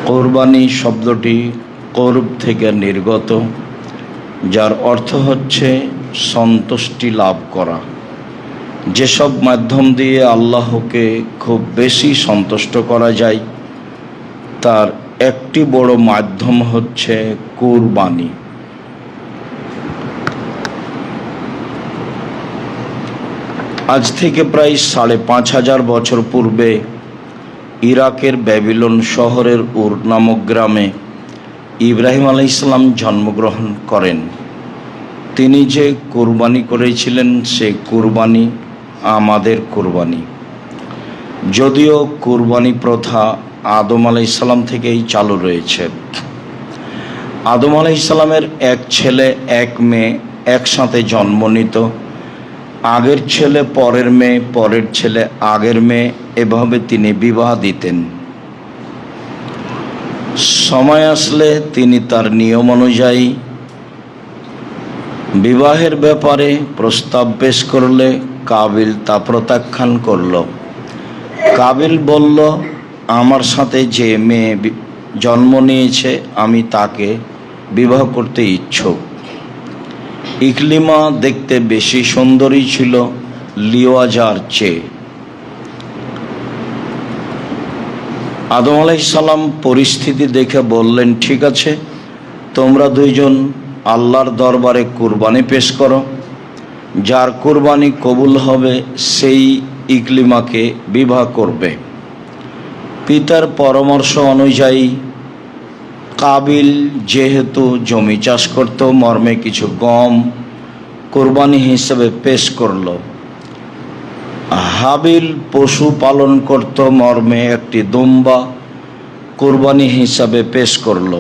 কোরবানি শব্দটি কোরব থেকে নির্গত, যার অর্থ হচ্ছে সন্তুষ্টি লাভ করা। যেসব মাধ্যম দিয়ে আল্লাহকে খুব বেশি সন্তুষ্ট করা যায় তার একটি বড় মাধ্যম হচ্ছে কুরবানি। আজ থেকে প্রায় ৫,৫০০ বছর পূর্বে ইরাকের ব্যাবিলন শহরের উর নামক গ্রামে ইব্রাহিম আলাইহিস সালাম জন্মগ্রহণ করেন। তিনি যে কুরবানি করেছিলেন সে কুরবানি আমাদের কুরবানি। যদিও কুরবানি প্রথা আদম আলাইহিস সালাম থেকেই চালু রয়েছে। আদম আলাইহিস সালামের এক ছেলে এক মেয়ে একসাথে জন্ম নিত। আগের ছেলে পরের মেয়ে, পরের ছেলে আগের মেয়ে, এভাবে তিনি বিবাহ দিতেন। সময় আসলে তিনি তার নিয়ম অনুযায়ী বিবাহের ব্যাপারে প্রস্তাব পেশ করলে কাবিল তা প্রত্যাখ্যান করল। কাবিল বলল, আমার সাথে যে মেয়ে জন্ম নিয়েছে আমি তাকে বিবাহ করতে ইচ্ছুক। ইকলিমা দেখতে বেশি সুন্দরী ছিল লিওয়াজার চেয়ে। আদম আলাইহিস সালাম পরিস্থিতি দেখে বললেন, ঠিক আছে, তোমরা দুইজন আল্লাহর দরবারে কুরবানি পেশ করো। যার কুরবানি কবুল হবে সেই ইকলিমাকে বিবাহ করবে। পিতার পরামর্শ অনুযায়ী কাবিল যেহেতু জমি চাষ করত, মর্মে কিছু গম কোরবানি হিসেবে পেশ করল। হাবিল পশু পালন করত, মর্মে একটি দুম্বা কোরবানি হিসাবে পেশ করল।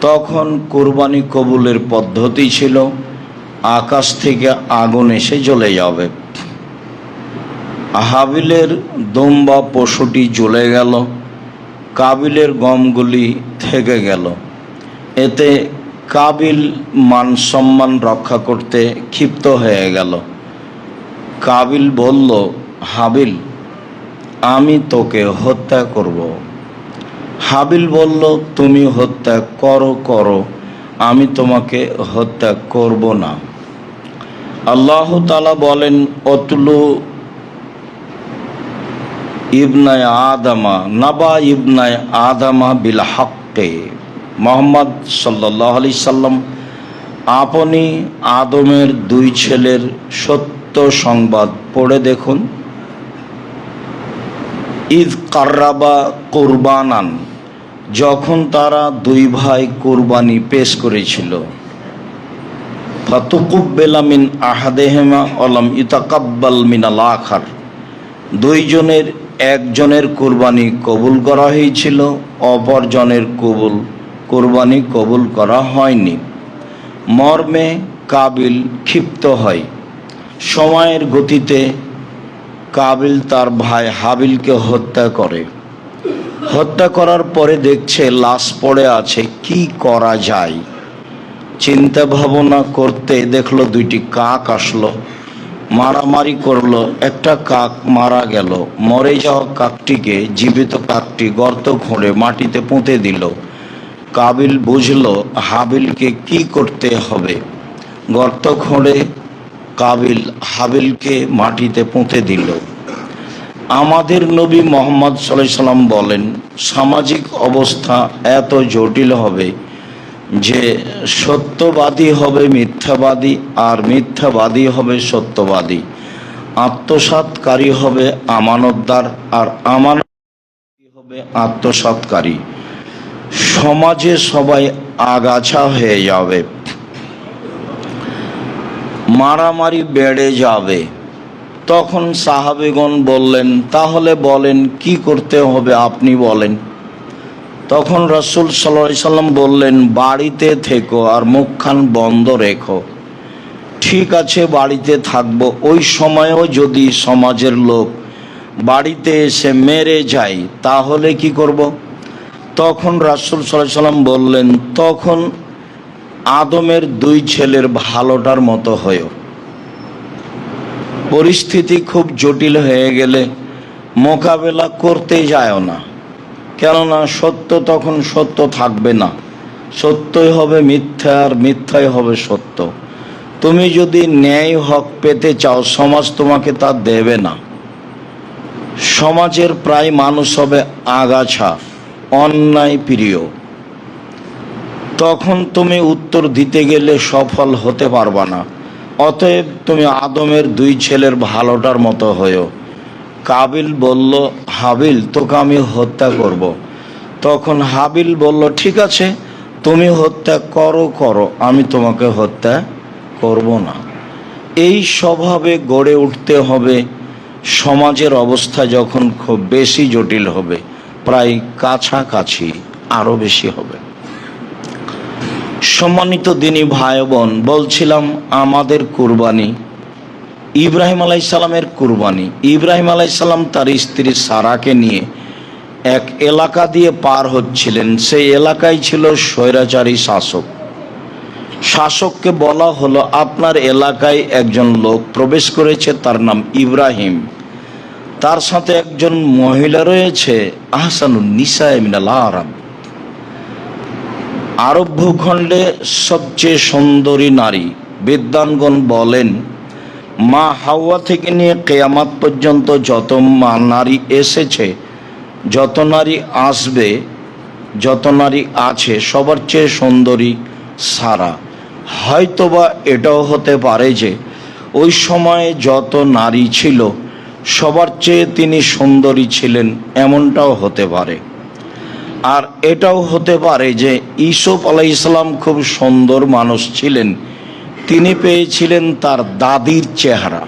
তখন কোরবানি কবুলের পদ্ধতি ছিল আকাশ থেকে আগুন এসে জ্বলে যাবে। হাবিলের দুম্বা পশুটি জ্বলে গেল, কাবিলের গমগুলি থেকে গেল। এতে কাবিল মান সম্মান রক্ষা করতে ক্ষিপ্ত হয়ে গেল। কাবিল বলল, হাবিল, আমি তোকে হত্যা করব। হাবিল বলল, তুমি হত্যা করো, আমি তোমাকে হত্যা করব না। আল্লাহ তাআলা বলেন, অতলু ইবনায় আদামা নাবা ইবনায় আদামা বিল হক্কে। মুহাম্মদ সাল্লাল্লাহু আলাইহি সাল্লাম আপনি আদমের দুই ছেলের সত্য সংবাদ পড়ে দেখুন। ঈদ কাররাবা কুরবানান, যখন তারা দুই ভাই কুরবানি পেশ করেছিল। ফাতুকুব্বিলা মিন আহাদিহিমা ওয়ালাম ইতাকাব্বাল মিনাল আখার, দুইজনের একজনের কুরবানি কবুল করা হয়েছিল, অপরজনের কুরবানি কবুল করা হয়নি। মর্মে কাবিল ক্ষিপ্ত হয়। সময়ের গতিতে কাবিল তার ভাই হাবিলকে হত্যা করে। হত্যা করার পরে দেখছে লাশ পড়ে আছে, কি করা যায়। চিন্তা ভাবনা করতে দেখলো দুইটি কাক আসলো, মারামারি করলো। একটা কাক মারা গেল। মরে যাওয়া কাকটিকে জীবিত কাকটি গর্ত খুঁড়ে মাটিতে পুঁতে দিল। কাবিল বুঝলো হাবিলকে কি করতে হবে। গর্ত খুঁড়ে কাবিল হাবিলকে মাটিতে পুঁতে দিল। আমাদের নবী মুহাম্মদ সাল্লাল্লাহু আলাইহি সাল্লাম বলেন, সামাজিক অবস্থা এত জটিল হবে যে সত্যবাদী হবে মিথ্যাবাদী, আর মিথ্যাবাদী হবে সত্যবাদী। আত্মসাৎকারী হবে আমানতদার, আর আমানতদারী হবে আত্মসাৎকারী। সমাজে সবাই আগাছা হয়ে যাবে, মারামারি বেড়ে যাবে। তখন সাহাবীগণ বললেন, তাহলে বলেন কি করতে হবে, আপনি বলেন। তখন রাসূল সাল্লাল্লাহু আলাইহি সাল্লাম বললেন, বাড়িতে থেকো আর মুখখান বন্ধ রেখো। ঠিক আছে, বাড়িতে থাকবো। ওই সময়েও যদি সমাজের লোক বাড়িতে এসে মেরে যায় তাহলে কি করব? তখন রাসূল সাল্লাল্লাহু আলাইহি সাল্লাম বললেন, তখন আদমের দুই ছেলের ভালোটার মতো হয়ো। পরিস্থিতি খুব জটিল হয়ে গেলে মোকাবেলা করতে যায় না, কেননা সত্য তখন সত্য থাকবে না, সত্যই হবে মিথ্যা আর মিথ্যাই হবে সত্য। তুমি যদি ন্যায় হক পেতে চাও, সমাজ তোমাকে তা দেবে না। সমাজের প্রায় মানুষ হবে আগাছা, অন্যায় প্রিয়। তখন তুমি উত্তর দিতে গেলে সফল হতে পারবা না। অতএব তুমি আদমের 2 ছেলের ভালোটার মতো হয়েও। কাবিল বলল, হাবিল, তোকে আমি হত্যা করব। তখন হাবিল বলল, ঠিক আছে, তুমি হত্যা করো, আমি তোমাকে হত্যা করব না। এই স্বভাবে গড়ে উঠতে হবে। সমাজের অবস্থা যখন খুব বেশি জটিল হবে, প্রায় কাছাকাছি আরো বেশি হবে। সম্মানিত দিনী ভাই বোন, বলছিলাম আমাদের কুরবানি, ইব্রাহিম আলাইসাল্লামের কুরবানি। ইব্রাহিম আলাইসাল্লাম তার স্ত্রী সারাকে নিয়ে এক এলাকা দিয়ে পার হচ্ছিলেন। সেই এলাকায় ছিল স্বৈরাচারী শাসক। শাসককে বলা হলো, আপনার এলাকায় একজন লোক প্রবেশ করেছে, তার নাম ইব্রাহিম, তার সাথে একজন মহিলা রয়েছে, আহসানুন নিসায়ে মিনাল আরব, আরব ভূখণ্ডে সবচেয়ে সুন্দরী নারী। বিদ্বানগণ বলেন, মা হাওয়া থেকে নিয়ে কিয়ামত পর্যন্ত যত নারী এসেছে, যত নারী আসবে, যত নারী আছে, সবার চেয়ে সুন্দরী সারা। হয়তোবা এটাও হতে পারে যে ওই সময়ে যত নারী ছিল সবার চেয়ে তিনি সুন্দরী ছিলেন, এমনটাও হতে পারে। আর এটাও হতে পারে যে ইউসুফ আলাইহিস সালাম খুব সুন্দর মানুষ ছিলেন, তিনি পেয়েছিলেন তার দাদির চেহারা।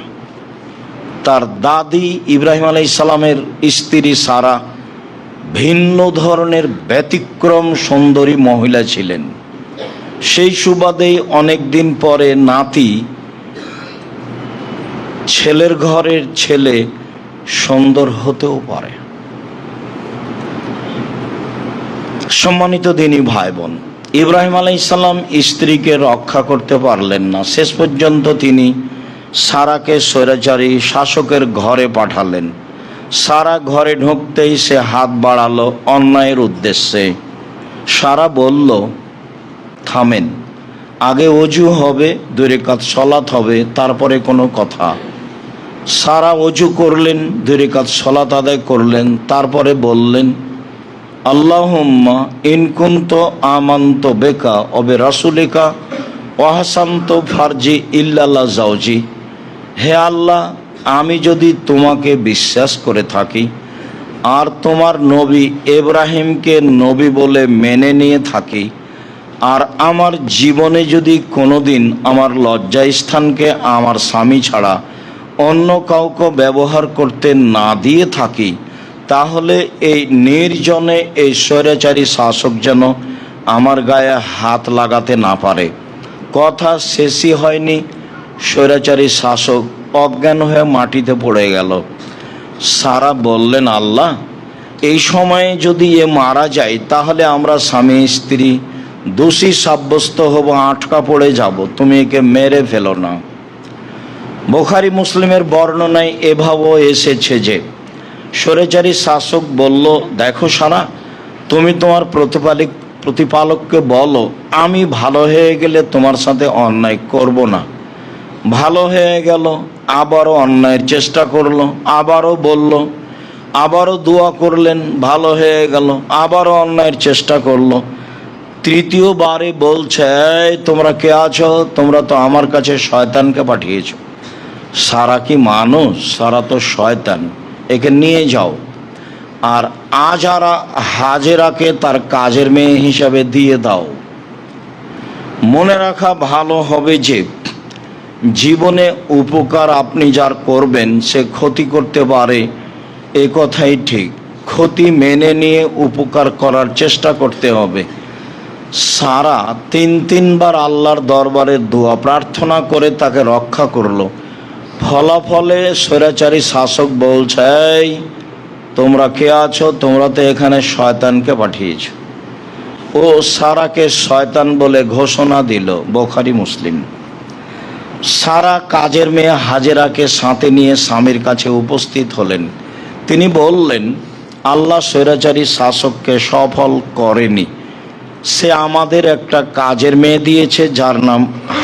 তার দাদি ইব্রাহিম আলাইহিস সালামের স্ত্রী সারা ভিন্ন ধরনের ব্যতিক্রম সুন্দরী মহিলা ছিলেন। সেই সুবাদেই অনেক দিন পরে নাতি, ছেলের ঘরের ছেলে সুন্দর হতেও পারে। সম্মানিত দিনী ভাই বোন, ইব্রাহিম আলাইহিস সালাম স্ত্রীকে রক্ষা করতে পারলেন না। শেষ পর্যন্ত তিনি সারাকে স্বৈরাচারী শাসকের ঘরে পাঠালেন। সারা ঘরে ঢুকতেই সে হাত বাড়ালো অন্যায়ের উদ্দেশ্যে। সারা বলল, থামেন, আগে ওযু হবে, 2 রাকাত সালাত হবে, তারপরে কোনো কথা। সারা ওযু করলেন, 2 রাকাত সালাত আদায় করলেন, তারপরে বললেন, আল্লাহুম্মা ইন কুনতু আমানতু বিকা ওয়া বিরাসূলিকা ওয়া হাসানতু ফারজি ইল্লা যাওজি। হে আল্লাহ, আমি যদি তোমাকে বিশ্বাস করে থাকি আর তোমার নবী ইব্রাহিমকে নবী বলে মেনে নিয়ে থাকি, আর আমার জীবনে যদি কোনোদিন আমার লজ্জাস্থানকে আমার স্বামী ছাড়া অন্য কাউকে ব্যবহার করতে না দিয়ে থাকি, তাহলে এই নির্জনে এই স্বৈরাচারী শাসক যেন আমার গায়ে হাত লাগাতে না পারে। কথা শেষই হয়নি, স্বৈরাচারী শাসক অজ্ঞান হয়ে মাটিতে পড়ে গেল। সারা বললেন, আল্লাহ, এই সময়ে যদি এ মারা যায় তাহলে আমরা স্বামী স্ত্রী দোষী সাব্যস্ত হব, আটকা পড়ে যাব, তুমি একে মেরে ফেলো না। বুখারী মুসলিমের বর্ণনায় এভাবেও এসেছে যে স্বৈরাচারী শাসক বলল, দেখো সারা, তুমি তোমার প্রতিপালককে বলো আমি ভালো হয়ে গেলে তোমার সাথে অন্যায় করব না। ভালো হয়ে গেল, আবারও অন্যায়ের চেষ্টা করলো, আবারও বলল, আবারও দোয়া করলেন, ভালো হয়ে গেল, আবারও অন্যায়ের চেষ্টা করলো। তৃতীয়বারে বলছে, তোমরা কে আছো? তোমরা তো আমার কাছে শয়তানকে পাঠিয়েছ। সারা কি মানুষ? সারা তো শয়তান, একে নিয়ে যাও। আর হাজেরাকে তার কাজের মেয়ে হিসাবে দিয়ে দাও। মনে রাখা ভালো হবে যে জীবনে উপকার আপনি যার করবেন সে ক্ষতি করতে পারে, এ কথাই ঠিক। ক্ষতি মেনে নিয়ে উপকার করার চেষ্টা করতে হবে। সারা 3বার আল্লাহর দরবারে দোয়া প্রার্থনা করে তাকে রক্ষা করলো। ফলাফলে স্বৈরাচারী শাসক বলছে, তোমরা কে আছো? তোমরা তো এখানে শয়তানকে পাঠিয়েছ। ও সারাকে শয়তান বলে ঘোষণা দিল। বুখারী মুসলিম। সারা কাজের মেয়ে হাজেরাকে সাথে নিয়ে স্বামীর কাছে উপস্থিত হলেন। তিনি বললেন, আল্লাহ স্বৈরাচারী শাসককে সফল করেনি। সে আমাদের একটা কাজের মেয়ে দিয়েছে যার নাম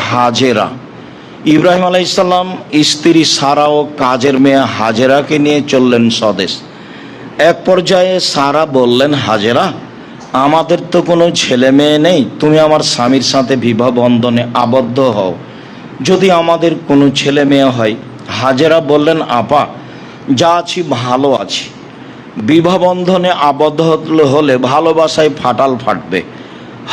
হাজেরা। ইব্রাহিম আলাইসাল্লাম স্ত্রী সারা ও কাজের মেয়ে হাজেরাকে নিয়ে চললেন স্বদেশ। এক পর্যায়ে সারা বললেন, হাজেরা, আমাদের তো কোনো ছেলে মেয়ে নেই, তুমি আমার স্বামীর সাথে বিবাহ বন্ধনে আবদ্ধ হও, যদি আমাদের কোনো ছেলে মেয়ে হয়। হাজেরা বললেন, আপা, যা আছি ভালো আছি, বিবাহ বন্ধনে আবদ্ধ হলে ভালোবাসায় ফাটাল ফাটবে,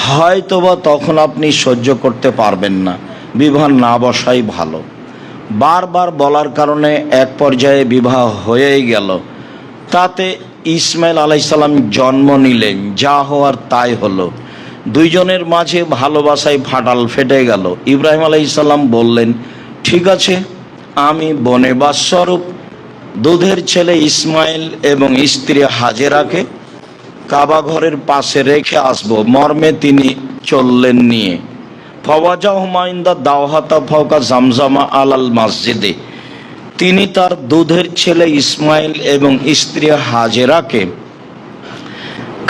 হয়তোবা তখন আপনি সহ্য করতে পারবেন না, বিবাহ না বসাই ভালো। বারবার বলার কারণে এক পর্যায়ে বিবাহ হয়েই গেল। তাতে ইসমাইল আলাইসাল্লাম জন্ম নিলেন, যা হওয়ার তাই হলো। দুইজনের মাঝে ভালোবাসায় ফাটাল ফেটে গেল। ইব্রাহিম আলাইসাল্লাম বললেন, ঠিক আছে, আমি বনেবাস স্বরূপ দুধের ছেলে ইসমাইল এবং স্ত্রী হাজেরাকে কাবা ঘরের পাশে রেখে আসবো মর্মে তিনি চললেন নিয়ে। ফওয়াজা হুমায়ুন্দা দাওহাতা ফওকা জামজামা আলাল মসজিদে, তিনি তার দুধের ছেলে ইসমাইল এবং স্ত্রী হাজেরাকে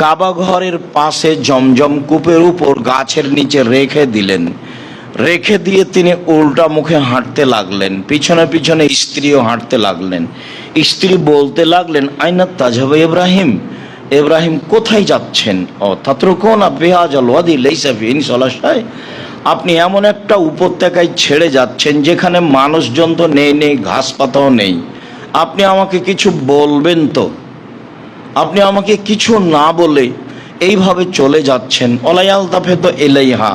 কাবা ঘরের পাশে জমজম কূপের উপর গাছের নিচে রেখে দিলেন। রেখে দিয়ে তিনি উল্টা মুখে হাঁটতে লাগলেন, পিছনে পিছনে স্ত্রীও হাঁটতে লাগলেন। স্ত্রী বলতে লাগলেন, আইনা তাজহাব ইব্রাহিম, ইব্রাহিম কোথায় যাচ্ছেন? ও তাতরুকুনা বিহাজাল ওয়াদি লাইসা ফিহি ইনসালাশাই, আপনি এমন একটা উপত্যকায় ছেড়ে যাচ্ছেন যেখানে মানুষজন তো নেই, ঘাস পাতাও নেই, আপনি আমাকে কিছু বলবেন তো? আপনি আমাকে কিছু না বলে এইভাবে চলে যাচ্ছেন। ওলায়াল তাফেত এলাইহা,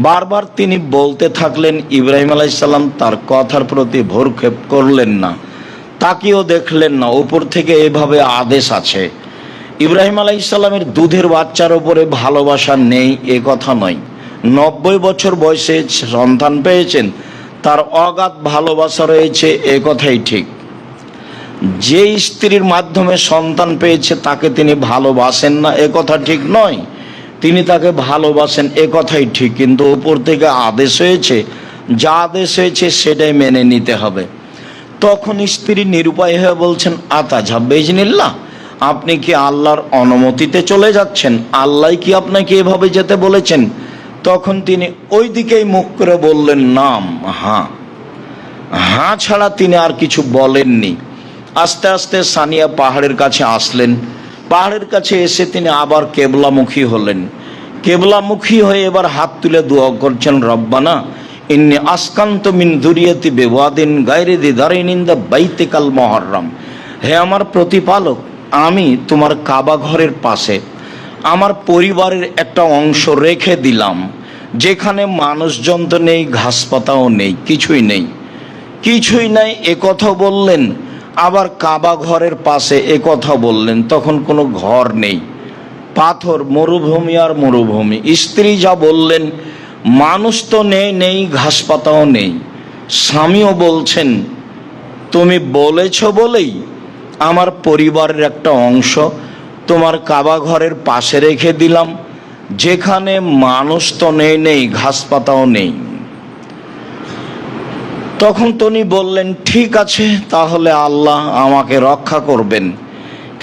বারবার তিনি বলতে থাকলেন। ইব্রাহিম আলাইসাল্লাম তার কথার প্রতি ভ্রুক্ষেপ করলেন না, তাকিয়েও দেখলেন না। উপর থেকে এভাবে আদেশ আছে। ইব্রাহিম আলাইসাল্লামের দুধের বাচ্চার উপরে ভালোবাসা নেই এ কথা নয়, 90 বছর বয়সে সন্তান পেয়েছেন, তার অগাধ ভালোবাসা রয়েছে এ কথাই ঠিক। যে স্ত্রীর মাধ্যমে সন্তান পেয়েছে তাকে তিনি ভালোবাসেন না এ কথা ঠিক নয়, তিনি তাকে ভালোবাসেন এ কথাই ঠিক। কিন্তু উপর থেকে আদেশ হয়েছে, যা আদেশ হয়েছে সেটাই মেনে নিতে হবে। তখন স্ত্রী নিরুপায় হয়ে বলছেন, আতাজহাব বিইজনিল্লাহ, আপনি কি আল্লাহর অনুমতিতে চলে যাচ্ছেন? আল্লাহ কি আপনাকে এভাবে যেতে বলেছেন? তখন তিনি ওই দিকেই মুখ করে বললেন, নাম, হ্যাঁ। হ্যাঁ ছাড়া তিনি আর কিছু বলেননি। আস্তে আস্তে সানিয়া পাহাড়ের কাছে আসলেন। পাহাড়ের কাছে এসে তিনি আবার কেবলামুখী হলেন। কেবলামুখী হয়ে এবার হাত তুলে দোয়া করছেন, রব্বানা ইন্নী আসকান্ত মিন যুরিয়াতি বিওয়াদিন গায়রি যি যারইন ইনদা বাইতিকাল মুহাররম, হে আমার প্রতিপালক, আমি তোমার কাবা ঘরের পাশে আমার পরিবারের একটা অংশ রেখে দিলাম, যেখানে মানুষজন তো নেই, ঘাস পাতাও নেই, কিছুই নেই, কিছুই নাই। এ কথা বললেন, আবার কাবা ঘরের পাশে এ কথা বললেন। তখন কোনো ঘর নেই, পাথর, মরুভূমি আর মরুভূমি। স্ত্রী যা বললেন, মানুষ তো নেই, ঘাস পাতাও নেই। স্বামীও বলছেন, তুমি বলেছ বলেই আমার পরিবারের একটা অংশ তোমার কাবা ঘরের পাশে রেখে দিলাম, যেখানে মানুষ তো নেই, ঘাস পাতাও নেই। তখন তিনি বললেন, ঠিক আছে, তাহলে আল্লাহ আমাকে রক্ষা করবেন।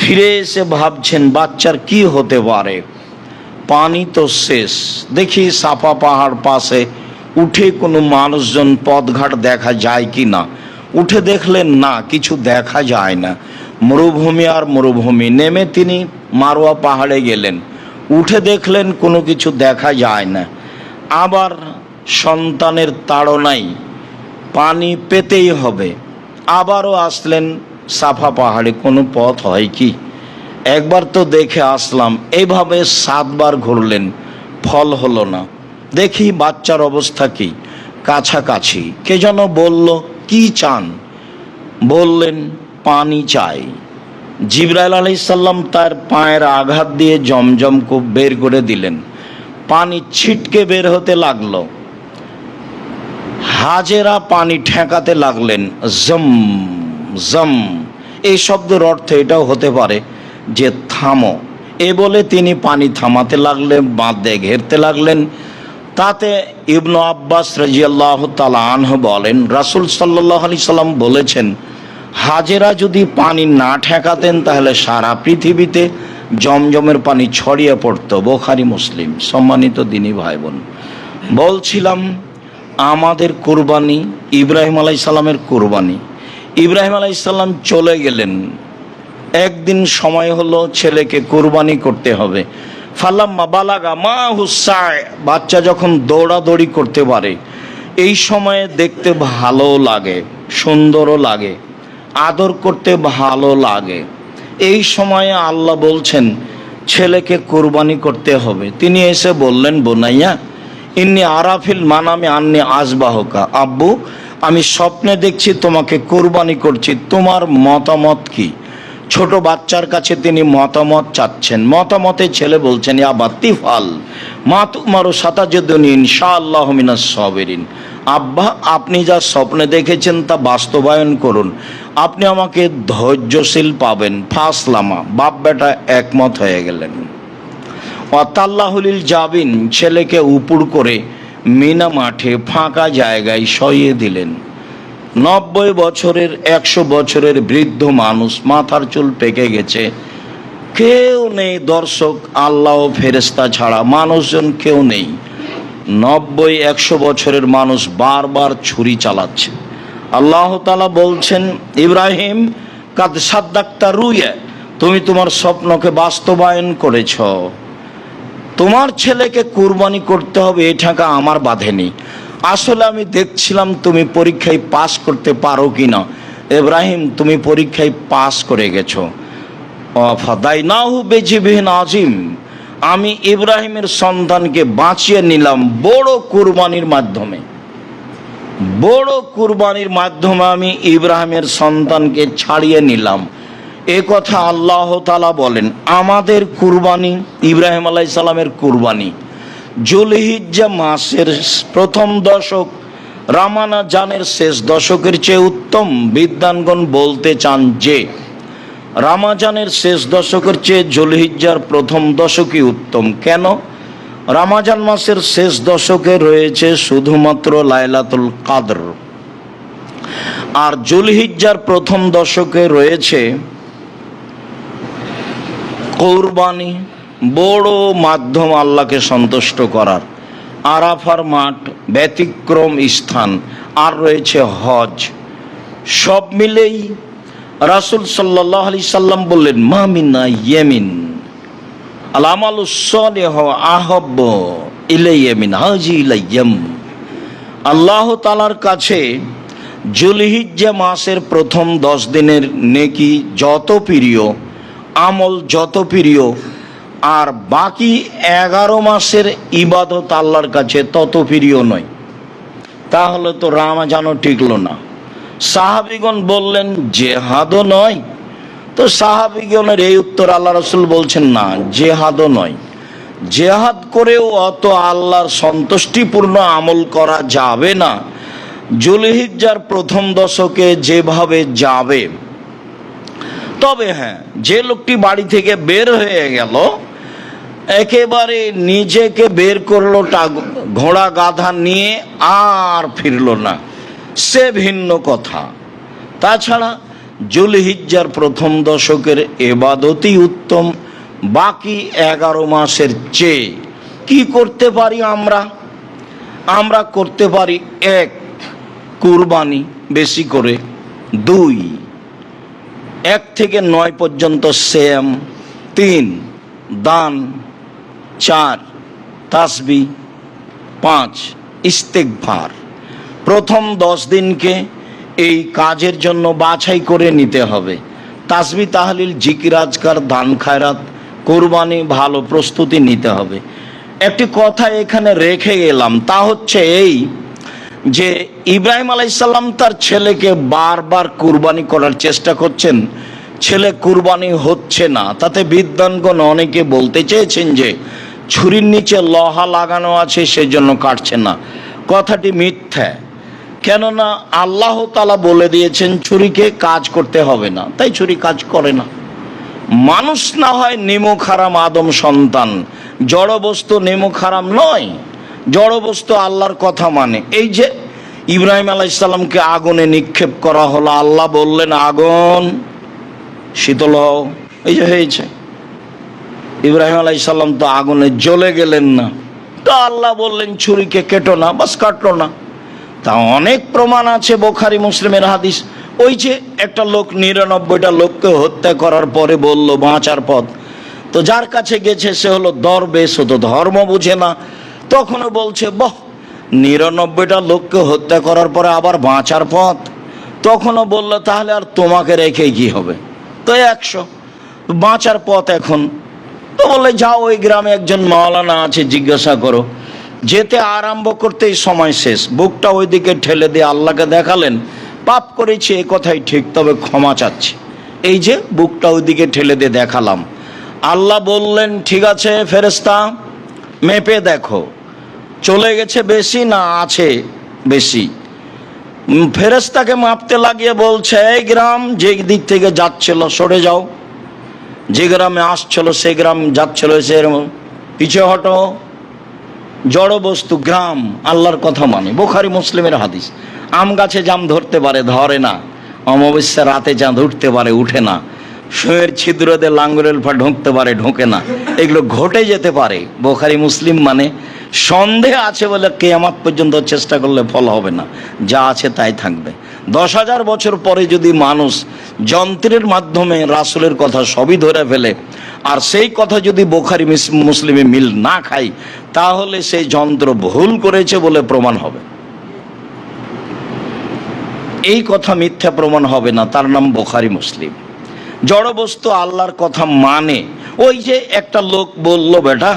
ফিরে এসে ভাবছেন বাচ্চার কি হতে পারে, পানি তো শেষ। দেখি সাফা পাহাড় পাশে উঠে কোনো মানুষজন পথঘাট দেখা যায় কি না। উঠে দেখলেন না, কিছু দেখা যায় না, মরুভূমি আর মরুভূমি। নেমে তিনি মারোয়া পাহাড়ে গেলেন, উঠে দেখলেন কোনো কিছু দেখা যায় না। আবার সন্তানের তাড়নায় পানি পেতেই হবে, আবারও আসলেন সাফা পাহাড়ে, কোনো পথ হয় কি, একবার তো দেখে আসলাম। এইভাবে 7 বার ঘুরলেন, ফল হলো না। দেখি বাচ্চার অবস্থা কি, কাছাকাছি কে যেন বলল, কি চান? বললেন, পানি চাই। জিবরাইল আলাইহিসসালাম তার পায়ের আঘাত দিয়ে জমজম কূপ বের করে দিলেন, পানি ছিটকে বের হতে লাগলো। হাজেরা পানি ঠেকাতে লাগলেন, জম জম। এই শব্দের অর্থ এটাও হতে পারে যে থামো। এ বলে তিনি পানি থামাতে লাগলেন, বাঁধে ঘেরতে লাগলেন। তাতে ইবনু আব্বাস রাদিয়াল্লাহু তাআলা আনহু বলেন, রাসূল সাল্লাল্লাহু আলাইহি সাল্লাম বলেছেন, হাজেরা যদি পানি না ঠেকাতেন তাহলে সারা পৃথিবীতে জমজমের পানি ছড়িয়ে পড়তো। বুখারী মুসলিম। সম্মানিত দিনী ভাই বোন, বলছিলাম আমাদের কুরবানি ইব্রাহিম আলাইহিস সালামের কুরবানি। ইব্রাহিম আলাইহিস সালাম চলে গেলেন, একদিন সময় হলো ছেলেকে কুরবানি করতে হবে। ফালাম্মা বালাগা মা হুসায়, বাচ্চা যখন দৌড়াদৌড়ি করতে পারে, এই সময়ে দেখতে ভালো লাগে, সুন্দরও লাগে, আদর করতে ভালো লাগে। এই সময়ে আল্লাহ বলছেন ছেলেকে কুরবানি করতে হবে। তিনি এসে বললেন, বোনাইয়া ইন্নি আরাফিল মানামে আন্নি আজবাহকা, আব্বু আমি স্বপ্নে দেখছি তোমাকে কুরবানি করছি, তোমার মতামত কি? ছোট বাচ্চার কাছে তিনি মতামত চাচ্ছেন। মতামতে ছেলে বলছেন, ইয়া বাতিফাল মা তুমারু সাতাজিদুনি ইনশাআল্লাহু মিনাস সাবিরিন। আব্বা আপনি যা স্বপ্নে দেখেছেন তা বাস্তবায়ন করুন, আপনি আমাকে ধৈর্যশীল পাবেন। ফাসলামা, বাপ বেটা একমত হয়ে গেলেন। ওয়াতাল্লাহুলিল জাবিন, ছেলেকে উপুর করে মিনা মাঠে ফাঁকা জায়গায় সইয়ে দিলেন। 90 বছরের 100 বছরের বৃদ্ধ মানুষ, মাথার চুল পেকে গেছে, কেউ নেই দর্শক, আল্লাহ ও ফেরেশতা ছাড়া মানুষজন কেউ নেই। 90-100 বছরের মানুষ বারবার ছুরি চালাচ্ছে। আল্লাহ তাআলা বলছেন, ইব্রাহিম কাদ সাদ্দাক্তা রুয়া, তুমি তোমার স্বপ্নকে বাস্তবায়ন করেছ। তোমার ছেলেকে কুরবানি করতে হবে এই ঠাকা আমার বাঁধেনি। আসলে আমি দেখছিলাম তুমি পরীক্ষায় পাস করতে পারো কিনা। ইব্রাহিম তুমি পরীক্ষায় পাস করে গেছো। ফাদাইনাহু বিজিবিহিন আজিম, আমি ইব্রাহিমের সন্তানকে বাঁচিয়ে নিলাম বড় কুরবানির মাধ্যমে। বড় কুরবানির মাধ্যমে আমি ইব্রাহিমের সন্তানকে ছাড়িয়ে নিলাম। এ কথা আল্লাহ তাআলা বলেন। আমাদের কুরবানি ইব্রাহিম আলাইহিস সালামের কুরবানি জুলহিজ্জা মাসের প্রথম দশক, রামাজানের শেষ দশকের চেয়ে উত্তম। বিদ্বানগণ বলতে চান যে রামাজানের শেষ দশকের চেয়ে জুলহিজ্জার প্রথম দশকই উত্তম। কেন? রামাজান মাসের শেষ দশকে রয়েছে শুধুমাত্র লাইলাতুল কাদর, আর জুলহিজ্জার প্রথম দশকে রয়েছে কুরবানি, বড় মাধ্যম আল্লাহকে সন্তুষ্ট করার। আরাফার মাঠ ব্যতিক্রম স্থান, আর রয়েছে হজ। সব মিলেই রাসূল সাল্লাল্লাহু আলাইহি সাল্লাম বললেন, মা মিনা ইয়ামিন আল আমালুস সালিহু আহাব্বু ইলাইয়া মিন হাযিহিল আইয়াম। আল্লাহ তাআলার কাছে জুলহিজ্জা মাসের প্রথম 10 দিনের নেকি যত প্রিয়, আমল যত প্রিয়, আর বাকি 11 মাসের ইবাদত আল্লাহর কাছে তত প্রিয় নয়। তাহলে তো রামাজানও টিকলো না। সাহাবীগণ বললেন, জেহাদও নয়। তো সাহাবীগণের এই উত্তর আল্লাহ রাসূল বলছেন, না জেহাদও নয়। জেহাদ করেও অত আল্লাহর সন্তুষ্টিপূর্ণ আমল করা যাবে না জুলহিজ্জার প্রথম দশকে যেভাবে যাবে। তবে হ্যাঁ, যে লোকটি বাড়ি থেকে বের হয়ে গেল, একেবারে নিজেকে বের করলো ঘোড়া গাধা নিয়ে, আর ফিরলো না, সে ভিন্ন কথা। তাছাড়া জুলহিজ্জার প্রথম দশকের ইবাদতই উত্তম বাকি 11 মাসের চেয়ে। কি করতে পারি আমরা করতে পারি, 1 কুরবানি বেশি করে, 2 1 থেকে 9 পর্যন্ত সিয়াম, 3 দান, 4 তাসবিহ, 5 ইস্তেগফার। প্রথম 10 দিনকে এই কাজের জন্য বাছাই করে নিতে হবে। তাসবিহ তাহলিল জিকির আজকার, দান খায়রাত, কুরবানি, ভালো প্রস্তুতি নিতে হবে। একটি কথা এখানে রেখে গেলাম, তা হচ্ছে এই যে ইব্রাহিম আলাইহিস সালাম তার ছেলেকে বারবার কুরবানি করার চেষ্টা করছেন, ছেলে কুরবানি হচ্ছে না। তাতে বিদ্বানগণ অনেকে বলতে চেয়েছেন যে ছুরির নিচে লোহা লাগানো আছে সেজন্য কাটছে না। কথাটি মিথ্যা। কেননা আল্লাহ তাআলা বলে দিয়েছেন ছুরিকে কাজ করতে হবে না, তাই ছুরি কাজ করে না। মানুষ না হয় নিমক হারাম আদম সন্তান, জড় বস্তু নিমক হারাম নয়। জড় বস্তু আল্লাহর কথা মানে। এই যে ইব্রাহিম আলাইহিসসালামকে আগুনে নিক্ষেপ করা হলো, আল্লাহ বললেন আগুন শীতল হও, এই যে হয়েছে। ইব্রাহিম আলাইহিসসালাম তো আগুনে জ্বলে গেলেন না, তো আল্লাহ বললেন ছুরিকে কেটো না, বাস কাটলো না। তা অনেক প্রমাণ আছে, বুখারী মুসলিমের হাদিস। ওই যে একটা লোক 99টা লোককে হত্যা করার পরে বলল বাঁচার পথ, তো যার কাছে গেছে সে হলো দরবেশ, ও তো ধর্ম বুঝে না, তখনও বলছে বাহ 99টা লোককে হত্যা করার পরে আবার বাঁচার পথ। তখনও বললো তাহলে আর তোমাকে রেখে কি হবে, তো 100 বাঁচার পথ এখন। তো বললে যাও ওই গ্রামে একজন মাওলানা আছে, জিজ্ঞাসা করো। যেতে আরম্ভ করতেই সময় শেষ, বুকটা ওইদিকে ঠেলে দিয়ে আল্লাহকে দেখালেন, পাপ করেছি এ কথাই ঠিক, তবে ক্ষমা চাচ্ছি। এই যে বুকটা ওইদিকে ঠেলে দিয়ে দেখালাম। আল্লাহ বললেন ঠিক আছে ফেরেশতা, মেপে দেখো চলে গেছে বেশি না আছে বেশি। ফেরেশতাকে মাপতে লাগিয়ে বলছে এই গ্রাম যে দিক থেকে যাচ্ছিল সরে যাও, যে গ্রামে আসছিল সে গ্রাম যাচ্ছিল সে পিছিয়ে হটো। জড় বস্তু গ্রাম আল্লাহর কথা মানে, বুখারী মুসলিমের হাদিস। আম গাছে জাম ধরতে পারে, ধরে না। অমাবস্যা রাতে চাঁদ উঠতে পারে, উঠে না। সুঁয়ের ছিদ্রতে লাঙ্গলের পা ঢুকতে পারে, ঢোকে না। এগুলো ঘটে যেতে পারে। বুখারী মুসলিম মানে সন্দেহ আছে বলে কিয়ামত পর্যন্ত চেষ্টা করলে ফল হবে না, যা আছে তাই থাকবে। 10,000 বছর পরে যদি মানুষ যন্ত্রের মাধ্যমে রাসূলের কথা সবই ধরে ফেলে, আর সেই কথা যদি বুখারী মুসলিমে মিল না খায়, তাহলে সেই যন্ত্র ভুল করেছে বলে প্রমাণ হবে। এই কথা মিথ্যা প্রমাণ হবে না, তার নাম বুখারী মুসলিম। জড়বস্তু আল্লাহর কথা মানে। ওই যে একটা লোক বলল বেটা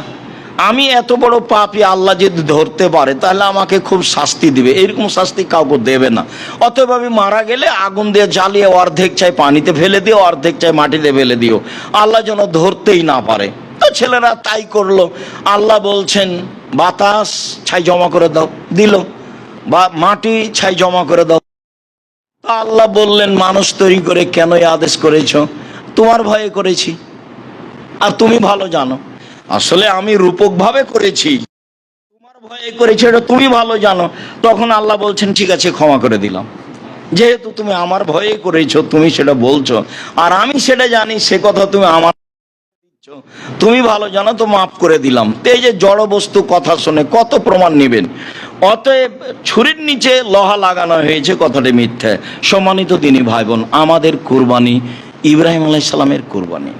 আমি এত বড় পাপী, আল্লাহ যদি ধরতে পারে তাহলে আমাকে খুব শাস্তি দিবে। এরকম শাস্তি কাউকে দেবে না। অতএব আমি মারা গেলে আগুন দিয়ে জ্বালিয়ে অর্ধেক চাই পানিতে ফেলে দিও, অর্ধেক চাই মাটিতে ফেলে দিও, আল্লাহ যেন ধরতেই না পারে। তো ছেলেরা তাই করলো। আল্লাহ বলছেন বাতাস ছাই জমা করে দাও, দিল। বা মাটি ছাই জমা করে দাও। আল্লাহ বললেন মানুষ তৈরি করে কেন এই আদেশ করেছো? তোমার ভয়ে করেছি, আর তুমি ভালো জানো। আসলে আমি রূপক ভাবে করেছি, তোমার ভয়ে করেছি, এটা তুমি ভালো জানো। তখন আল্লাহ বলছেন ঠিক আছে ক্ষমা করে দিলাম, যেহেতু তুমি আমার ভয়ে করেছো, তুমি সেটা বলছো, আর আমি সেটা জানি, সে কথা তুমি আমার তুমি ভালো জানো, তো মাফ করে দিলাম। এই যে জড় বস্তু কথা শুনে কত প্রমাণ নেবেন? অতএব ছুরির নিচে লোহা লাগানো হয়েছে, কথাটি মিথ্যা। সম্মানিত দিনী ভাই বোন, আমাদের কুরবানি ইব্রাহিম আলাইহিস সালামের কুরবানি।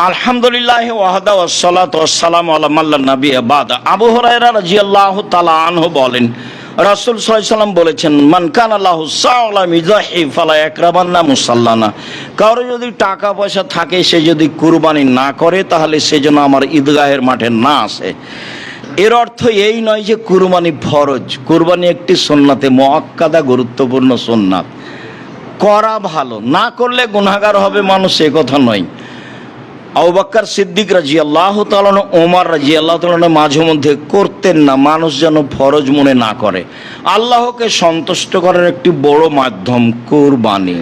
আলহামদুলিল্লাহ ওয়াহদা ওয়াসসালাতু ওয়াসসালামু আলা মান লা নাবিয়্যা বাদা। আবু হুরায়রা রাদিয়াল্লাহু তাআলা আনহু বলেন রাসূল সাল্লাল্লাহু আলাইহি ওয়াসাল্লাম বলেছেন মান কানা লাহু সাওলা মিজাহি ফালা ইয়াকরাবান্না মুসাল্লানা। কারো যদি টাকা পয়সা থাকে, সে যদি কুরবানি না করে, তাহলে সে যেন আমার ঈদগাহের মাঠে না আসে। এর অর্থ এই নয় যে কুরবানি ফরজ। কুরবানি একটি সুন্নাতে মুআক্কাদা, গুরুত্বপূর্ণ সুন্নাত। করা ভালো, না করলে গুনাহগার হবে মানুষ, এ কথা নয়। আবু বকর সিদ্দিক রাদিয়াল্লাহু তাআলা, ওমর রাদিয়াল্লাহু তাআলা মাঝে মধ্যে করতেন না, মানুষ যেন ফরজ মনে না করে। আল্লাহকে সন্তুষ্ট করার একটি বড় মাধ্যম কুরবানি।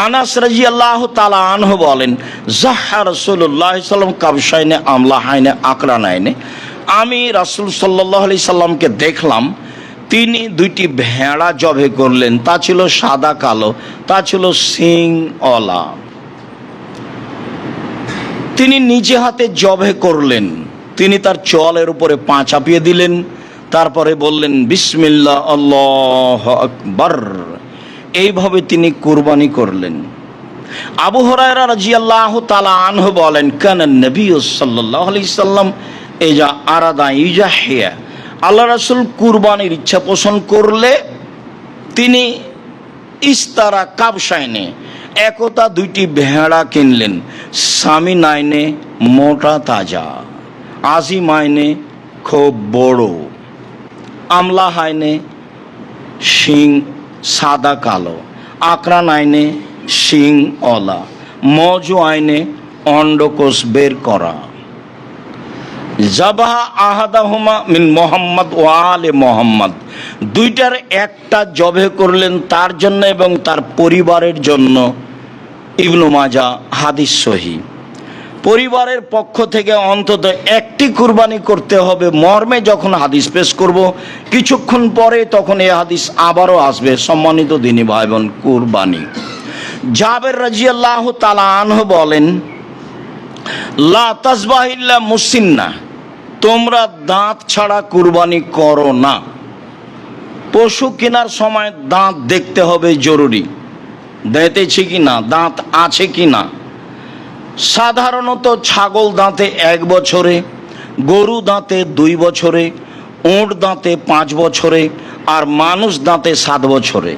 আনাস রাদিয়াল্লাহু তাআলা আনহু বলেন জাহা রাসূলুল্লাহ সাল্লাল্লাহু আলাইহি ওয়াসাল্লাম কাবশাইনে আমলাহাইনে আকরানাইনে। আমি রাসূল সাল্লাল্লাহু আলাইহি সাল্লামকে দেখলাম, তিনি দুইটি ভেড়া জবে করলেন। তা ছিল সাদা কালো, তা ছিল সিংওয়ালা। তিনি নিজে হাতে জবে করলেন। তিনি তার চোয়ালের উপরে পা চাপিয়ে দিলেন, তারপরে বললেন বিসমিল্লাহ আল্লাহু আকবার। এইভাবে তিনি কুরবানি করলেন। আবু হুরায়রা রাদিয়াল্লাহু তাআলা আনহু বলেন কানা নবী সাল্লাল্লাহু আলাইহি সাল্লাম ইজা আরাদা ইজাহিয়া। আল্লাহ রাসূল কুরবানির ইচ্ছা পোষণ করলে তিনি ইস্তারা কাবশাইনে, একতা দুইটি ভেড়া কিনলেন। সামি নাইনে মোটা তাজা, আজি মাইনে খুব বড়, আমলা হাইনে শিং সাদা কালো, আকরা নাইনে শিং অলা, মজু আইনে অন্ডকোষ বের করা। জাবাহা আহাদাহুমা মিন মোহাম্মদ ওয়া আলে মোহাম্মদ। দুইটার একটা জবে করলেন তার জন্য এবং তার পরিবারের জন্য। ইবনু মাজাহ হাদিস সহিহ। পরিবারের পক্ষ থেকে অন্তত একটি কুরবানি করতে হবে মর্মে যখন হাদিস পেশ করব, কিছুক্ষণ পরে তখন এই হাদিস আবারও আসবে। সম্মানিত দিনী ভাই বোন, কুরবানি। জাবের রাদিয়াল্লাহু তাআলা আনহু বলেন, লা তাসবাহ ইল্লা মুসিন্না, তোমরা দাঁত ছাড়া কুরবানি করো না। পশু কেনার সময় দাঁত দেখতে হবে জরুরি, দাঁতেছে কি না, দাঁত আছে কি না। সাধারণত ছাগল দাঁতে 1 বছরে, গরু দাঁতে 2 বছরে, উট দাঁতে 5 বছরে, আর মানুষ দাঁতে 7 বছরে।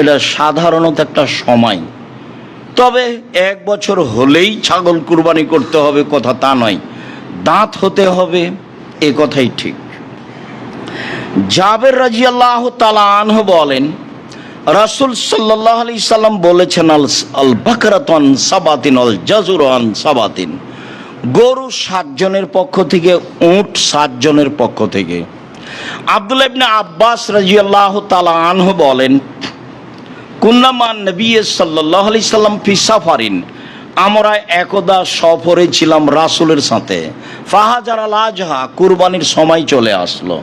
এটা সাধারণত একটা সময়। তবে 1 বছর হলেই ছাগল কুরবানি করতে হবে কথা তা নয়, দাঁত হতে হবে, এ কথাই ঠিক। জাবের রাদিয়াল্লাহু তাআলা আনহু বলেন, রাসূল সাল্লাল্লাহু আলাইহি সাল্লাম বলেছেন, আল বাকরাতুন সাবাতিন আল জাজুরান সাবাতিন, গরু 7 জনের পক্ষ থেকে, উট 7 জনের পক্ষ থেকে। আব্দুল্লাহ ইবনে আব্বাস রাদিয়াল্লাহু তাআলা আনহু বলেন, কুন্না মান নবী সাল্লাল্লাহু আলাইহি সাল্লাম ফি সাফারিন, আমরা একদা সফরে ছিলাম রাসূলের সাথে। ফাহাজার আল আজহা, কুরবানির সময় চলে আসলো।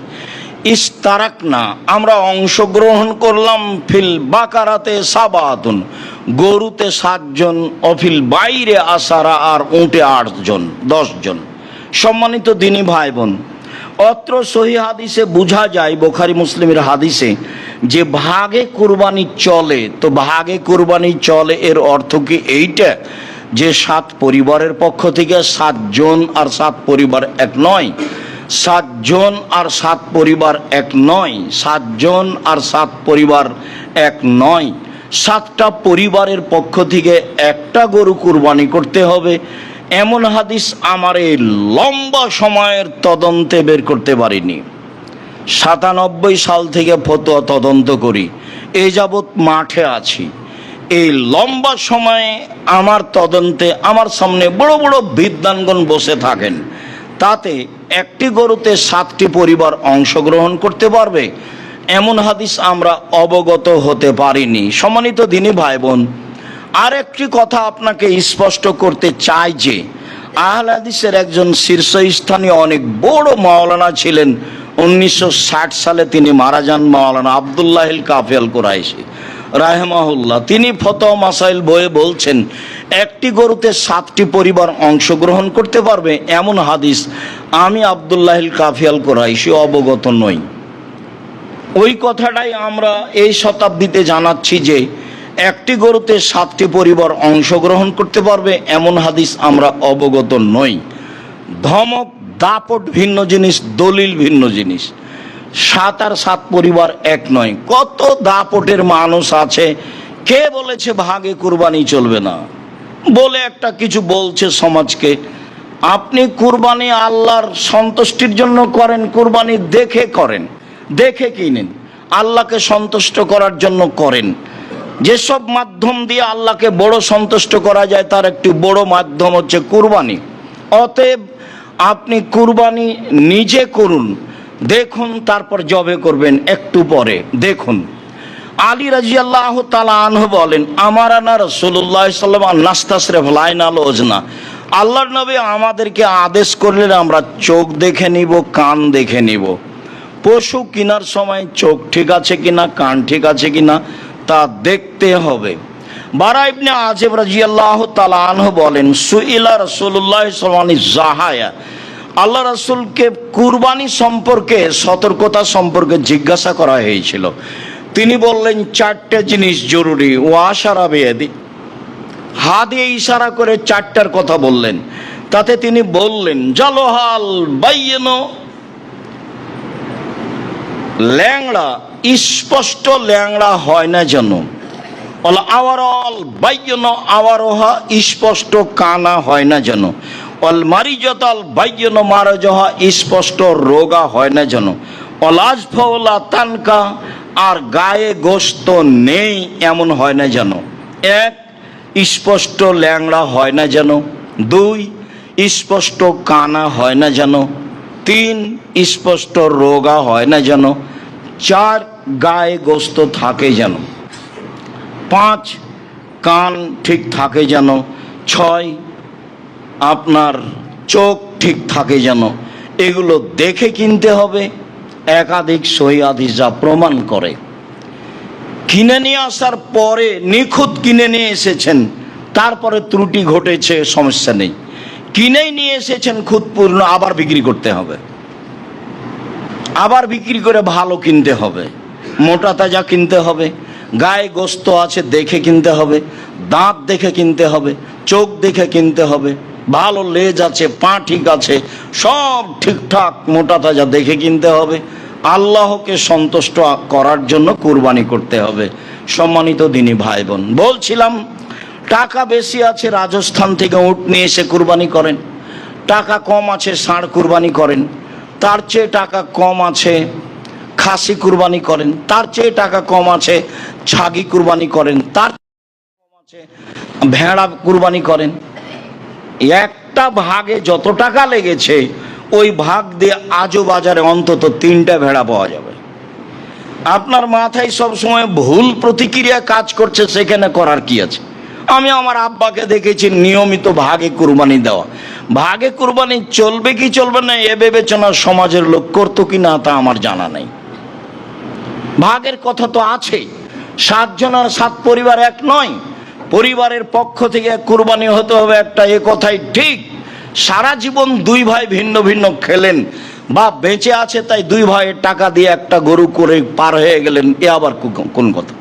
ইস্তারাকনা, আমরা অংশগ্রহণ করলাম। ফিল বাকারাতে সাবাতুন, গরুতে 7 জন, অফিল বাইরে আসারা, আর উটে 8 জন, 10 জন। সম্মানিত দিনী ভাই বোন, অত্র সহিহ হাদিসে বোঝা যায়, বুখারী মুসলিমের হাদিসে, যে ভাগে কুরবানি চলে। তো ভাগে কুরবানি চলে এর অর্থ কি এইটা যে 7 পরিবারের পক্ষ থেকে 7 জন আর 7 পরিবার এক নয়, 7 জন আর 7 পরিবার এক নয়, 7 জন আর 7 পরিবার এক নয়, 7টা পরিবারের পক্ষ থেকে একটা গরু কুরবানি করতে হবে। এমন হাদিস আমার এই লম্বা সময়ের তদন্তে বের করতে পারিনি। 97 সাল থেকে ফতোয়া তদন্ত করি, এই যাবৎ মাঠে আছি। এই লম্বা সময়ে আমার তদন্তে আমার সামনে বড় বড় বিদ্বানগণ বসে থাকেন, তাতে একটি গরুতে 7টি পরিবার অংশগ্রহণ করতে পারবে এমন হাদিস আমরা অবগত হতে পারিনি। সম্মানিত দিনী ভাই বোন, আর একটি কথা আপনাকে স্পষ্ট করতে চাই যে আহলে হাদিসের একজন শীর্ষস্থানীয় অনেক বড় মাওলানা ছিলেন। 1960 সালে তিনি মারা যান, মাওলানা আব্দুল্লাহ কাফি আল কুরাইশি রাহিমাহুল্লাহ। তিনি ফতোয়া মাসাইল বইয়ে বলছেন, একটি গরুতে 7টি পরিবার অংশগ্রহণ করতে পারবে এমন হাদিস আমি আব্দুল্লাহ কাফি আল কুরাইশি অবগত নই। ওই কথাটাই আমরা এই শতাব্দীতে জানাচ্ছি যে একটি গরুতে 7টি পরিবার অংশগ্রহণ করতে পারবে এমন হাদিস আমরা অবগত নই। ধমক দাপট ভিন্ন জিনিস, দলিল ভিন্ন জিনিস। 7 আর 7 পরিবার এক নয়। কত দাপটের মানুষ আছে, কে বলেছে ভাগে কুরবানি চলবে না বলে একটা কিছু বলছে সমাজকে। আপনি কুরবানি আল্লাহর সন্তুষ্টির জন্য করেন, কুরবানি দেখে করেন, দেখে কিনেন, আল্লাহকে সন্তুষ্ট করার জন্য করেন। যেসব মাধ্যম দিয়ে আল্লাহকে বড় সন্তুষ্ট করা যায় তার একটি বড় মাধ্যম হচ্ছে কুরবানি। অতএব আপনি কুরবানি নিজে করুন, দেখুন, তারপর জবে করবেন একটু পরে। দেখুন, আলী রাদিয়াল্লাহু তাআলা আনহু বলেন, আমারানা রাসূলুল্লাহ সাল্লাল্লাহু আলাইহি ওয়াসাল্লাম নাস্তাসরিফ লাইনাল ওজনা, আল্লাহর নবী আমাদেরকে আদেশ করলেন আমরা চোখ দেখে নিব, কান দেখে নিব। পশু কেনার সময় চোখ ঠিক আছে কিনা, কান ঠিক আছে কিনা তা দেখতে হবে। বারা ইবনে আযিব রাদিয়াল্লাহু তাআলা আনহু বলেন, সুইলা রাসূলুল্লাহ সাল্লাল্লাহু আলাইহি ওয়াসাল্লাম জাহায়া, আল্লাহ রাসূলকে কুরবানি সম্পর্কে, সতর্কতা সম্পর্কে জিজ্ঞাসা করা হয়েছিল। তিনি বললেন 4টে জিনিস জরুরি। ওয়াশারা বিয়াদি, হাত দিয়ে ইশারা করে 4টার কথা বললেন। তাতে তিনি বললেন, জালোহাল বাইয়িনো, ল্যাংড়া স্পষ্ট ল্যাংড়া হয় না যেন। অল আওয়ারল বাইয়িনো আওয়ারোহা, স্পষ্ট কানা হয় না যেন। অল মারিজতাল বাইয়িনো মারজহা, স্পষ্ট রোগা হয় না যেন। অল আজফাউলা তানকা, আর গায়ে গোশত নেই এমন হয় না যেন। 1, স্পষ্ট ল্যাংড়া হয় না যেন। 2, স্পষ্ট কানা হয় না যেন। 3, স্পষ্ট রোগা হয় না যেন। 4, গায়ে গোশত থাকে যেন। 5, কান ঠিক থাকে যেন। 6, আপনার চোখ ঠিক থাকে যেন, এগুলো দেখে কিনতে হবে। একাধিক সহিহ হাদিস যা প্রমাণ করে। কিনে নিয়ে আসার পরে নিখুঁত কিনে নিয়ে এসেছেন, তারপরে ত্রুটি ঘটেছে, সমস্যা নেই। কিনেই নিয়ে এসেছেন খুঁতপূর্ণ, আবার বিক্রি করতে হবে, আবার বিক্রি করে ভালো কিনতে হবে, মোটা তাজা কিনতে হবে, গায়ে গোস্ত আছে দেখে কিনতে হবে, দাঁত দেখে কিনতে হবে, চোখ দেখে কিনতে হবে, ভালো লেজ আছে, পা ঠিক আছে, সব ঠিকঠাক মোটা তাজা দেখে কিনতে হবে। আল্লাহকে সন্তুষ্ট করার জন্য কুরবানি করতে হবে। সম্মানিত দিনী ভাই বোন, বলছিলাম টাকা বেশি আছে রাজস্থান থেকে উট নিয়ে এসে কুরবানি করেন, টাকা কম আছে ষাঁড় কুরবানি করেন, তার চেয়ে টাকা কম আছে খাসি কুরবানি করেন, তার চেয়ে টাকা কম আছে ছাগি কুরবানি করেন, তার কম আছে ভেড়া কুরবানি করেন। একটা ভাগে যত টাকা লেগেছে ওই ভাগ দিয়ে আজও বাজারে অন্তত 3টা ভেড়া পাওয়া যাবে। আপনার মাথায় সব সময় ভুল প্রতিক্রিয়া কাজ করছে, সেখানে করার কি আছে? আমি আমার আব্বাকে দেখেছি নিয়মিত ভাগে কুরবানি দেওয়া। ভাগে কুরবানি চলবে কি চলবে না এ বিবেচনা সমাজের লোক করতো কি না তা আমার জানা নেই। ভাগের কথা তো আছে, 7 জন আর 7 পরিবার এক নয়, পরিবারের পক্ষ থেকে কুরবানি হতে হবে একটা, এ কথাই ঠিক। সারা জীবন 2 ভাই ভিন্ন ভিন্ন খেলেন বা বেঁচে আছে তাই 2 ভাইয়ের টাকা দিয়ে একটা গরু করে পার হয়ে গেলেন, এ আবার কোন কথা?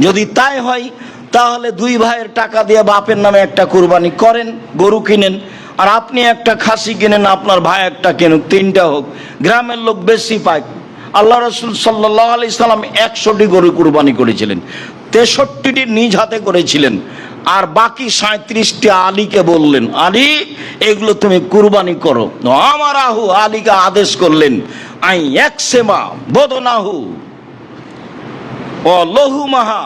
যদি তাই হয় তাহলে 2 ভাইয়ের টাকা দিয়ে বাপের নামে একটা কুরবানি করেন, গরু কিনেন, আর আপনি একটা খাসি কিনেন, আপনার ভাই একটা কিনুক, 3টা হোক, গ্রামের লোক বেশি পায়। আল্লাহ রাসূল সাল্লাল্লাহু আলাইহি সাল্লাম 100টি গরু কুরবানি করেছিলেন, 63টি নিজ হাতে করেছিলেন, আর বাকি 37টি আলীকে বললেন, আলী এগুলো তুমি কুরবানি করো। আমার আহু আলীকে আদেশ করলেন, আই একসেমা বদনাহু ও লহুমাহা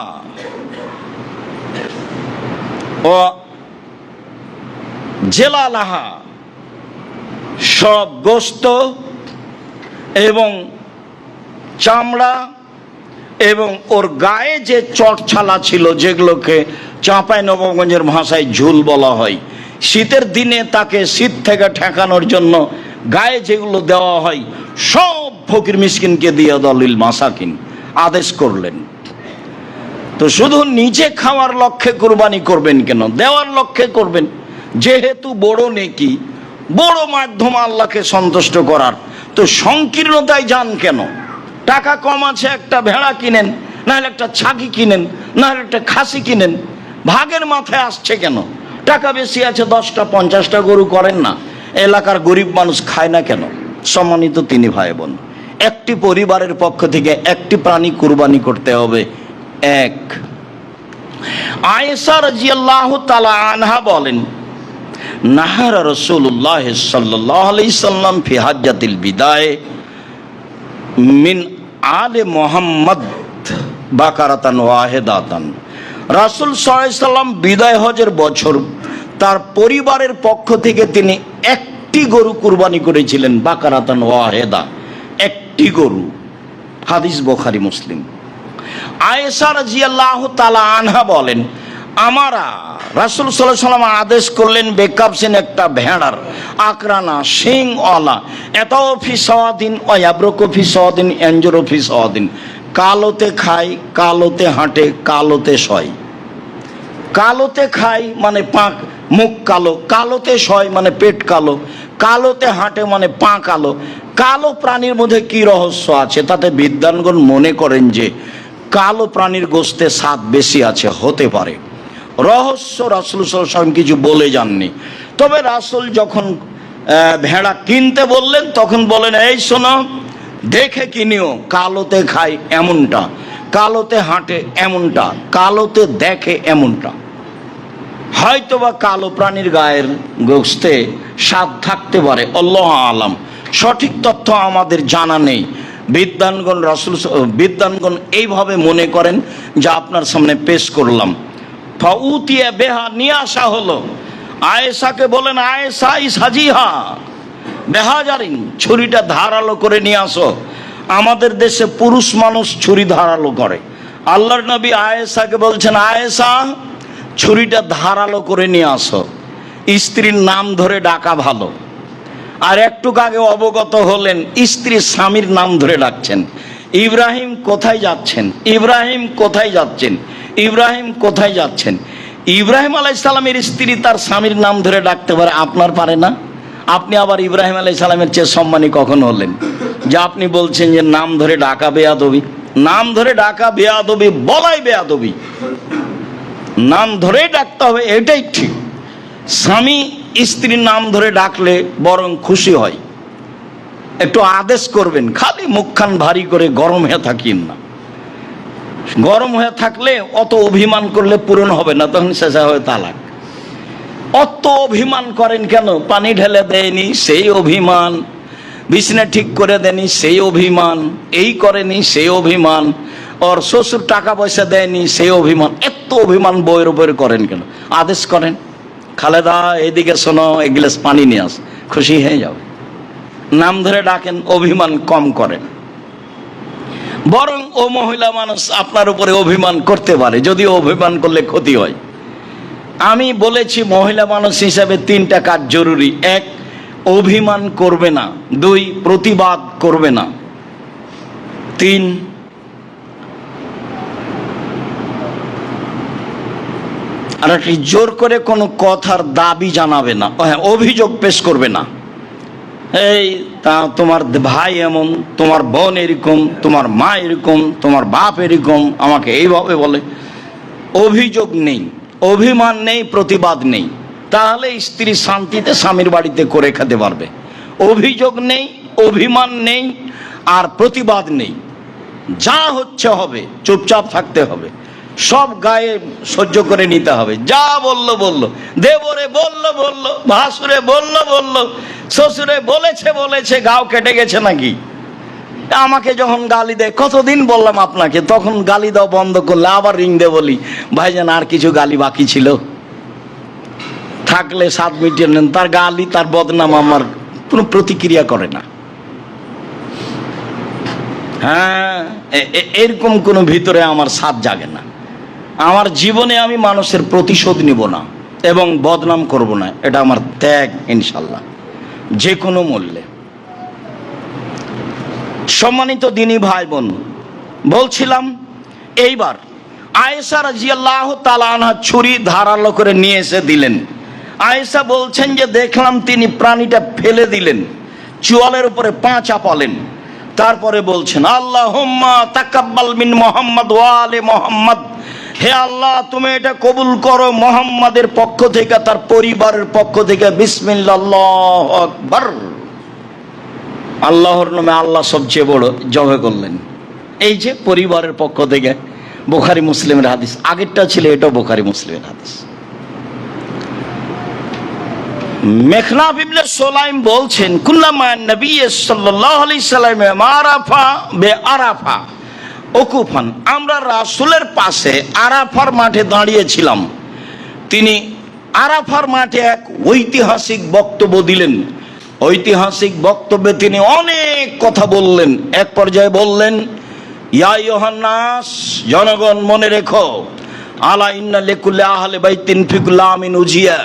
ও জেলালাহা, সব গোস্ত এবং চামড়া এবং ওর গায়ে যে চটছালা ছিল, যেগুলোকে চাঁপাইনবাবগঞ্জের ভাষায় ঝুল বলা হয়, শীতের দিনে তাকে শীত থেকে ঠেকানোর জন্য গায়ে যেগুলো দেওয়া হয় সব ফকির মিসকিনকে দিয়ে দলিল মাসাকিন আদেশ করলেন। তো শুধু নিজে খাওয়ার লক্ষ্যে কুরবানি করবেন কেন? দেওয়ার লক্ষ্যে করবেন, যেহেতু বড় নেকি, বড় মাধ্যম আল্লাহকে সন্তুষ্ট করার। তো সংকীর্ণতায় যান কেন? টাকা কম আছে একটা ভেড়া কিনেন, নাহলে একটা ছাগি কিনেন, নাহলে একটা খাসি কিনেন, ভাগের মাথায় আসছে কেন? টাকা বেশি আছে 10টা 50টা গরু করেন না, এলাকার গরিব মানুষ খায় না কেন? সম্মানিত তিনি ভাই বোন, একটি পরিবারের পক্ষ থেকে একটি প্রাণী কুরবানি করতে হবে। এক, আয়েশা রাদিয়াল্লাহু তাআলা আনহা বলেন, নাহারা রাসূলুল্লাহ সাল্লাল্লাহু আলাইহি সাল্লাম ফি হাজ্জাতিল বিদায় মিন আলে মুহাম্মদ বাকারাতান ওয়াহিদাতান। রাসূল সাল্লাল্লাহু আলাইহি সাল্লাম বিদায় হজের বছর তার পরিবারের পক্ষ থেকে তিনি একটি গরু কুরবানি করেছিলেন, বাকারাতান ওয়াহিদা, একটি গরু। হাদিস বুখারী মুসলিম। আয়েশা রাদিয়াল্লাহু তাআলা আনহা বলেন, আমারা রাসূল সাল্লাল্লাহু আলাইহি ওয়াসাল্লাম আদেশ করলেন বেকাবসিন একটা ভেড়ার, আকরানা শিংওয়ালা, এতাও ফি সাওয়াদিন ওয়া ইয়াবরুকু ফি সাওয়াদিন ইয়ানজুরু ফি সাওয়াদিন, কালোতে খায়, কালোতে হাঁটে, কালোতে শয়। কালোতে খায় মানে পাক মুখ কালো, কালোতে শয় মানে পেট কালো, কালোতে হাঁটে মানে পা কালো। কালো প্রাণীর মধ্যে কি রহস্য আছে? তাতে বিদ্বানগণ মনে করেন যে কালো প্রাণীর গোশতে স্বাদ বেশি আছে, হতে পারে। রহস্য রাসূল সাল্লাল্লাহু আলাইহি ওয়াসাল্লাম কিছু বলে যাননি। তবে রাসূল যখন ভেড়া কিনতে বললেন তখন বলেন, এই শোনো, দেখে কিনিও, কালোতে খায় এমনটা, কালোতে হাঁটে এমনটা, কালোতে দেখে এমনটা। হয়তোবা কালো প্রাণীর গায়ের গোশতে স্বাদ থাকতে পারে, আল্লাহু আলাম, সঠিক তথ্য আমাদের জানা নেই। বিদ্বানগণ এইভাবে মনে করেন, যা আপনার সামনে পেশ করলাম। ফাউতিয়া বেহা, নিয়ে আসা হলো। আয়েশাকে বলেন, আয়েশা ইসহাজিহা বেহাজারিন, ছুরিটা ধারালো করে নিয়ে আসো। আমাদের দেশে পুরুষ মানুষ ছুরি ধারালো করে। আল্লাহর নবী আয়েশাকে বলছেন, আয়েশা ছুরিটা ধারালো করে নিয়ে আসো। স্ত্রীর নাম ধরে ডাকা ভালো। আর একটু আগে অবগত হলেন স্ত্রী স্বামীর নাম ধরে ডাকছেন, ইব্রাহিম কোথায় যাচ্ছেন, ইব্রাহিম কোথায় যাচ্ছেন, ইব্রাহিম কোথায় যাচ্ছেন। ইব্রাহিম আলাইহিস সালামের স্ত্রী তার স্বামীর নাম ধরে ডাকতে পারে, আপনার পারে না? আপনি আবার ইব্রাহিম আলাইহিস সালামের চেয়ে সম্মানী কখন হলেন যে আপনি বলছেন যে নাম ধরে ডাকা বেয়াদবি? নাম ধরে ডাকা বেয়াদবি, বলাই বেয়াদবি। নাম ধরেই ডাকতে হবে, এটাই ঠিক। স্বামী স্ত্রীর নাম ধরে ডাকলে বরং খুশি হয়। একটু আদেশ করবেন, খালি মুখখান ভারী করে গরম হয়ে থাকিন না। গরম হয়ে থাকলে অত অভিমান করলে পূরণ হবে না, তখন শেষা হয়ে তালাক। অত অভিমান করেন কেন? পানি ঢেলে দেয়নি সেই অভিমান, বিছনা ঠিক করে দেয়নি সেই অভিমান, এই করেনি সেই অভিমান, ওর শ্বশুর টাকা পয়সা দেয়নি সেই অভিমান। এত অভিমান বইয়ের উপরে করেন কেন? আদেশ করেন, খালেদা এদিকে শোনো, এক গ্লাস পানি নিয়ে আস, খুশি হয়ে যাবে। নাম ধরে ডাকেন, অভিমান কম করেন। বরং ও মহিলা মানুষ আপনার উপরে অভিমান করতে পারে, যদিও অভিমান করলে ক্ষতি হয়। আমি বলেছি মহিলা মানুষ হিসাবে 3টা কাজ জরুরি। 1, অভিমান করবে না। 2, প্রতিবাদ করবে না। 3, আর জোর করে কোনো কথার দাবি জানাবে না, হ্যাঁ অভিযোগ পেশ করবে না। এই তা তোমার ভাই এমন, তোমার বোন এরকম, তোমার মা এরকম, তোমার বাপ এরকম, আমাকে এইভাবে বলে। অভিযোগ নেই, অভিমান নেই, প্রতিবাদ নেই, তাহলে স্ত্রী শান্তিতে স্বামীর বাড়িতে করে খেতে পারবে। অভিযোগ নেই, অভিমান নেই, আর প্রতিবাদ নেই। যা হচ্ছে হবে, চুপচাপ থাকতে হবে, সব গায়ে সহ্য করে নিতে হবে। যা বললো বললো, দেবরে বললো বললো, ভাসুরে বললো বললো, শ্বশুরে বলেছে বলেছে, গাও কেটে গেছে নাকি? আমাকে যখন গালি দেয়, কতদিন বললাম আপনাকে, তখন গালি দাও বন্ধ করলে আবার রিং দে বলি, ভাইজান আর কিছু গালি বাকি ছিল, থাকলে 7 মিনিটের নেন। তার গালি, তার বদনাম আমার কোনো প্রতিক্রিয়া করে না। হ্যাঁ, এরকম কোনো ভিতরে আমার সাথ জাগে না। আমার জীবনে আমি মানুষের প্রতিশোধ নিব না এবং বদনাম করব না, এটা আমার ত্যাগ ইনশাল্লাহ, যে কোনো মূল্যে। সম্মানিত দিনী ভাই বোন, বলছিলাম এইবার আয়েশা রাদিয়াল্লাহু তাআলা আনহা ছুরি ধারালো করে নিয়ে এসে দিলেন। আয়েশা বলছেন যে দেখলাম তিনি প্রাণীটা ফেলে দিলেন, চোয়ালের উপরে পা চাপালেন, তারপরে বলছেন আল্লাহুম্মা তাকাব্বাল মিন মুহাম্মদ ওয়া আলি মুহাম্মদ, হে আল্লাহ তুমি এটা কবুল করো মুহাম্মাদের পক্ষ থেকে, তার পরিবারের পক্ষ থেকে। বিসমিল্লাহ, আল্লাহু আকবার। আল্লাহর নামে আল্লাহ সবচেয়ে বড়, জবে করলেন। এই যে পরিবারের পক্ষ থেকে, বুখারী মুসলিমের হাদিস। আগেরটা ছিল, এটাও বুখারী মুসলিমের হাদিস। মেখনাফ ইবনে সুলাইম বলছেন কুল্লামা নবী সাল্লাল্লাহু আলাইহি সাল্লাম আরাফা বে আরাফা ওকুফান, আমরা রাসূলের পাশে আরাফার মাঠে দাঁড়িয়েছিলাম। তিনি আরাফার মাঠে এক ঐতিহাসিক বক্তব্য দিলেন। ঐতিহাসিক বক্তব্যে তিনি অনেক কথা বললেন। এক পর্যায়ে বললেন, ইয়া আইয়ুহান নাস, জনগণ মনে রেখো, আলা ইন্না লিকুল্লি আহলি বাইতিন ফি কুল্লি আমিন উজিয়া,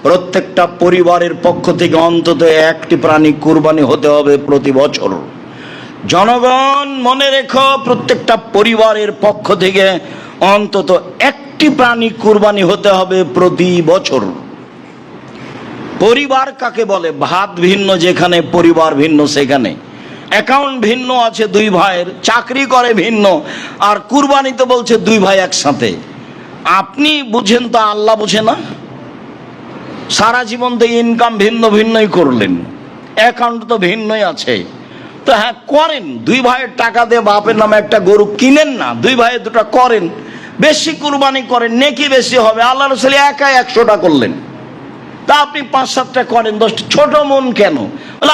প্রত্যেকটা পরিবারের পক্ষ থেকে অন্তত একটি প্রাণী কুরবানি হতে হবে প্রতি বছর। জনগণ মনে রেখো, প্রত্যেকটা পরিবারের পক্ষ থেকে অন্তত একটি প্রাণী কুরবানি হতে হবে প্রতি বছর। পরিবার কাকে বলে? ভাত ভিন্ন যেখানে, পরিবার ভিন্ন সেখানে। অ্যাকাউন্ট ভিন্ন আছে 2 ভাইয়ের, চাকরি করে ভিন্ন, আর কুরবানি তো বলছে 2 ভাই একসাথে। আপনি বুঝেন তো, আল্লাহ বুঝে না? সারা জীবন তো ইনকাম ভিন্ন ভিন্নই করলেন, অ্যাকাউন্ট তো ভিন্নই আছে। তো হ্যাঁ করেন, 2 ভাইয়ের টাকা দিয়ে বাপের নামে একটা গরু কিনেন না, 2 ভাইয়ে 2টা করেন, বেশি কুরবানি করেন, নেকি বেশি হবে। আল্লাহ রাসূল একাই 100টা করলেন, তা আপনি 5-7টা করেন, 10টা। ছোট মন কেন?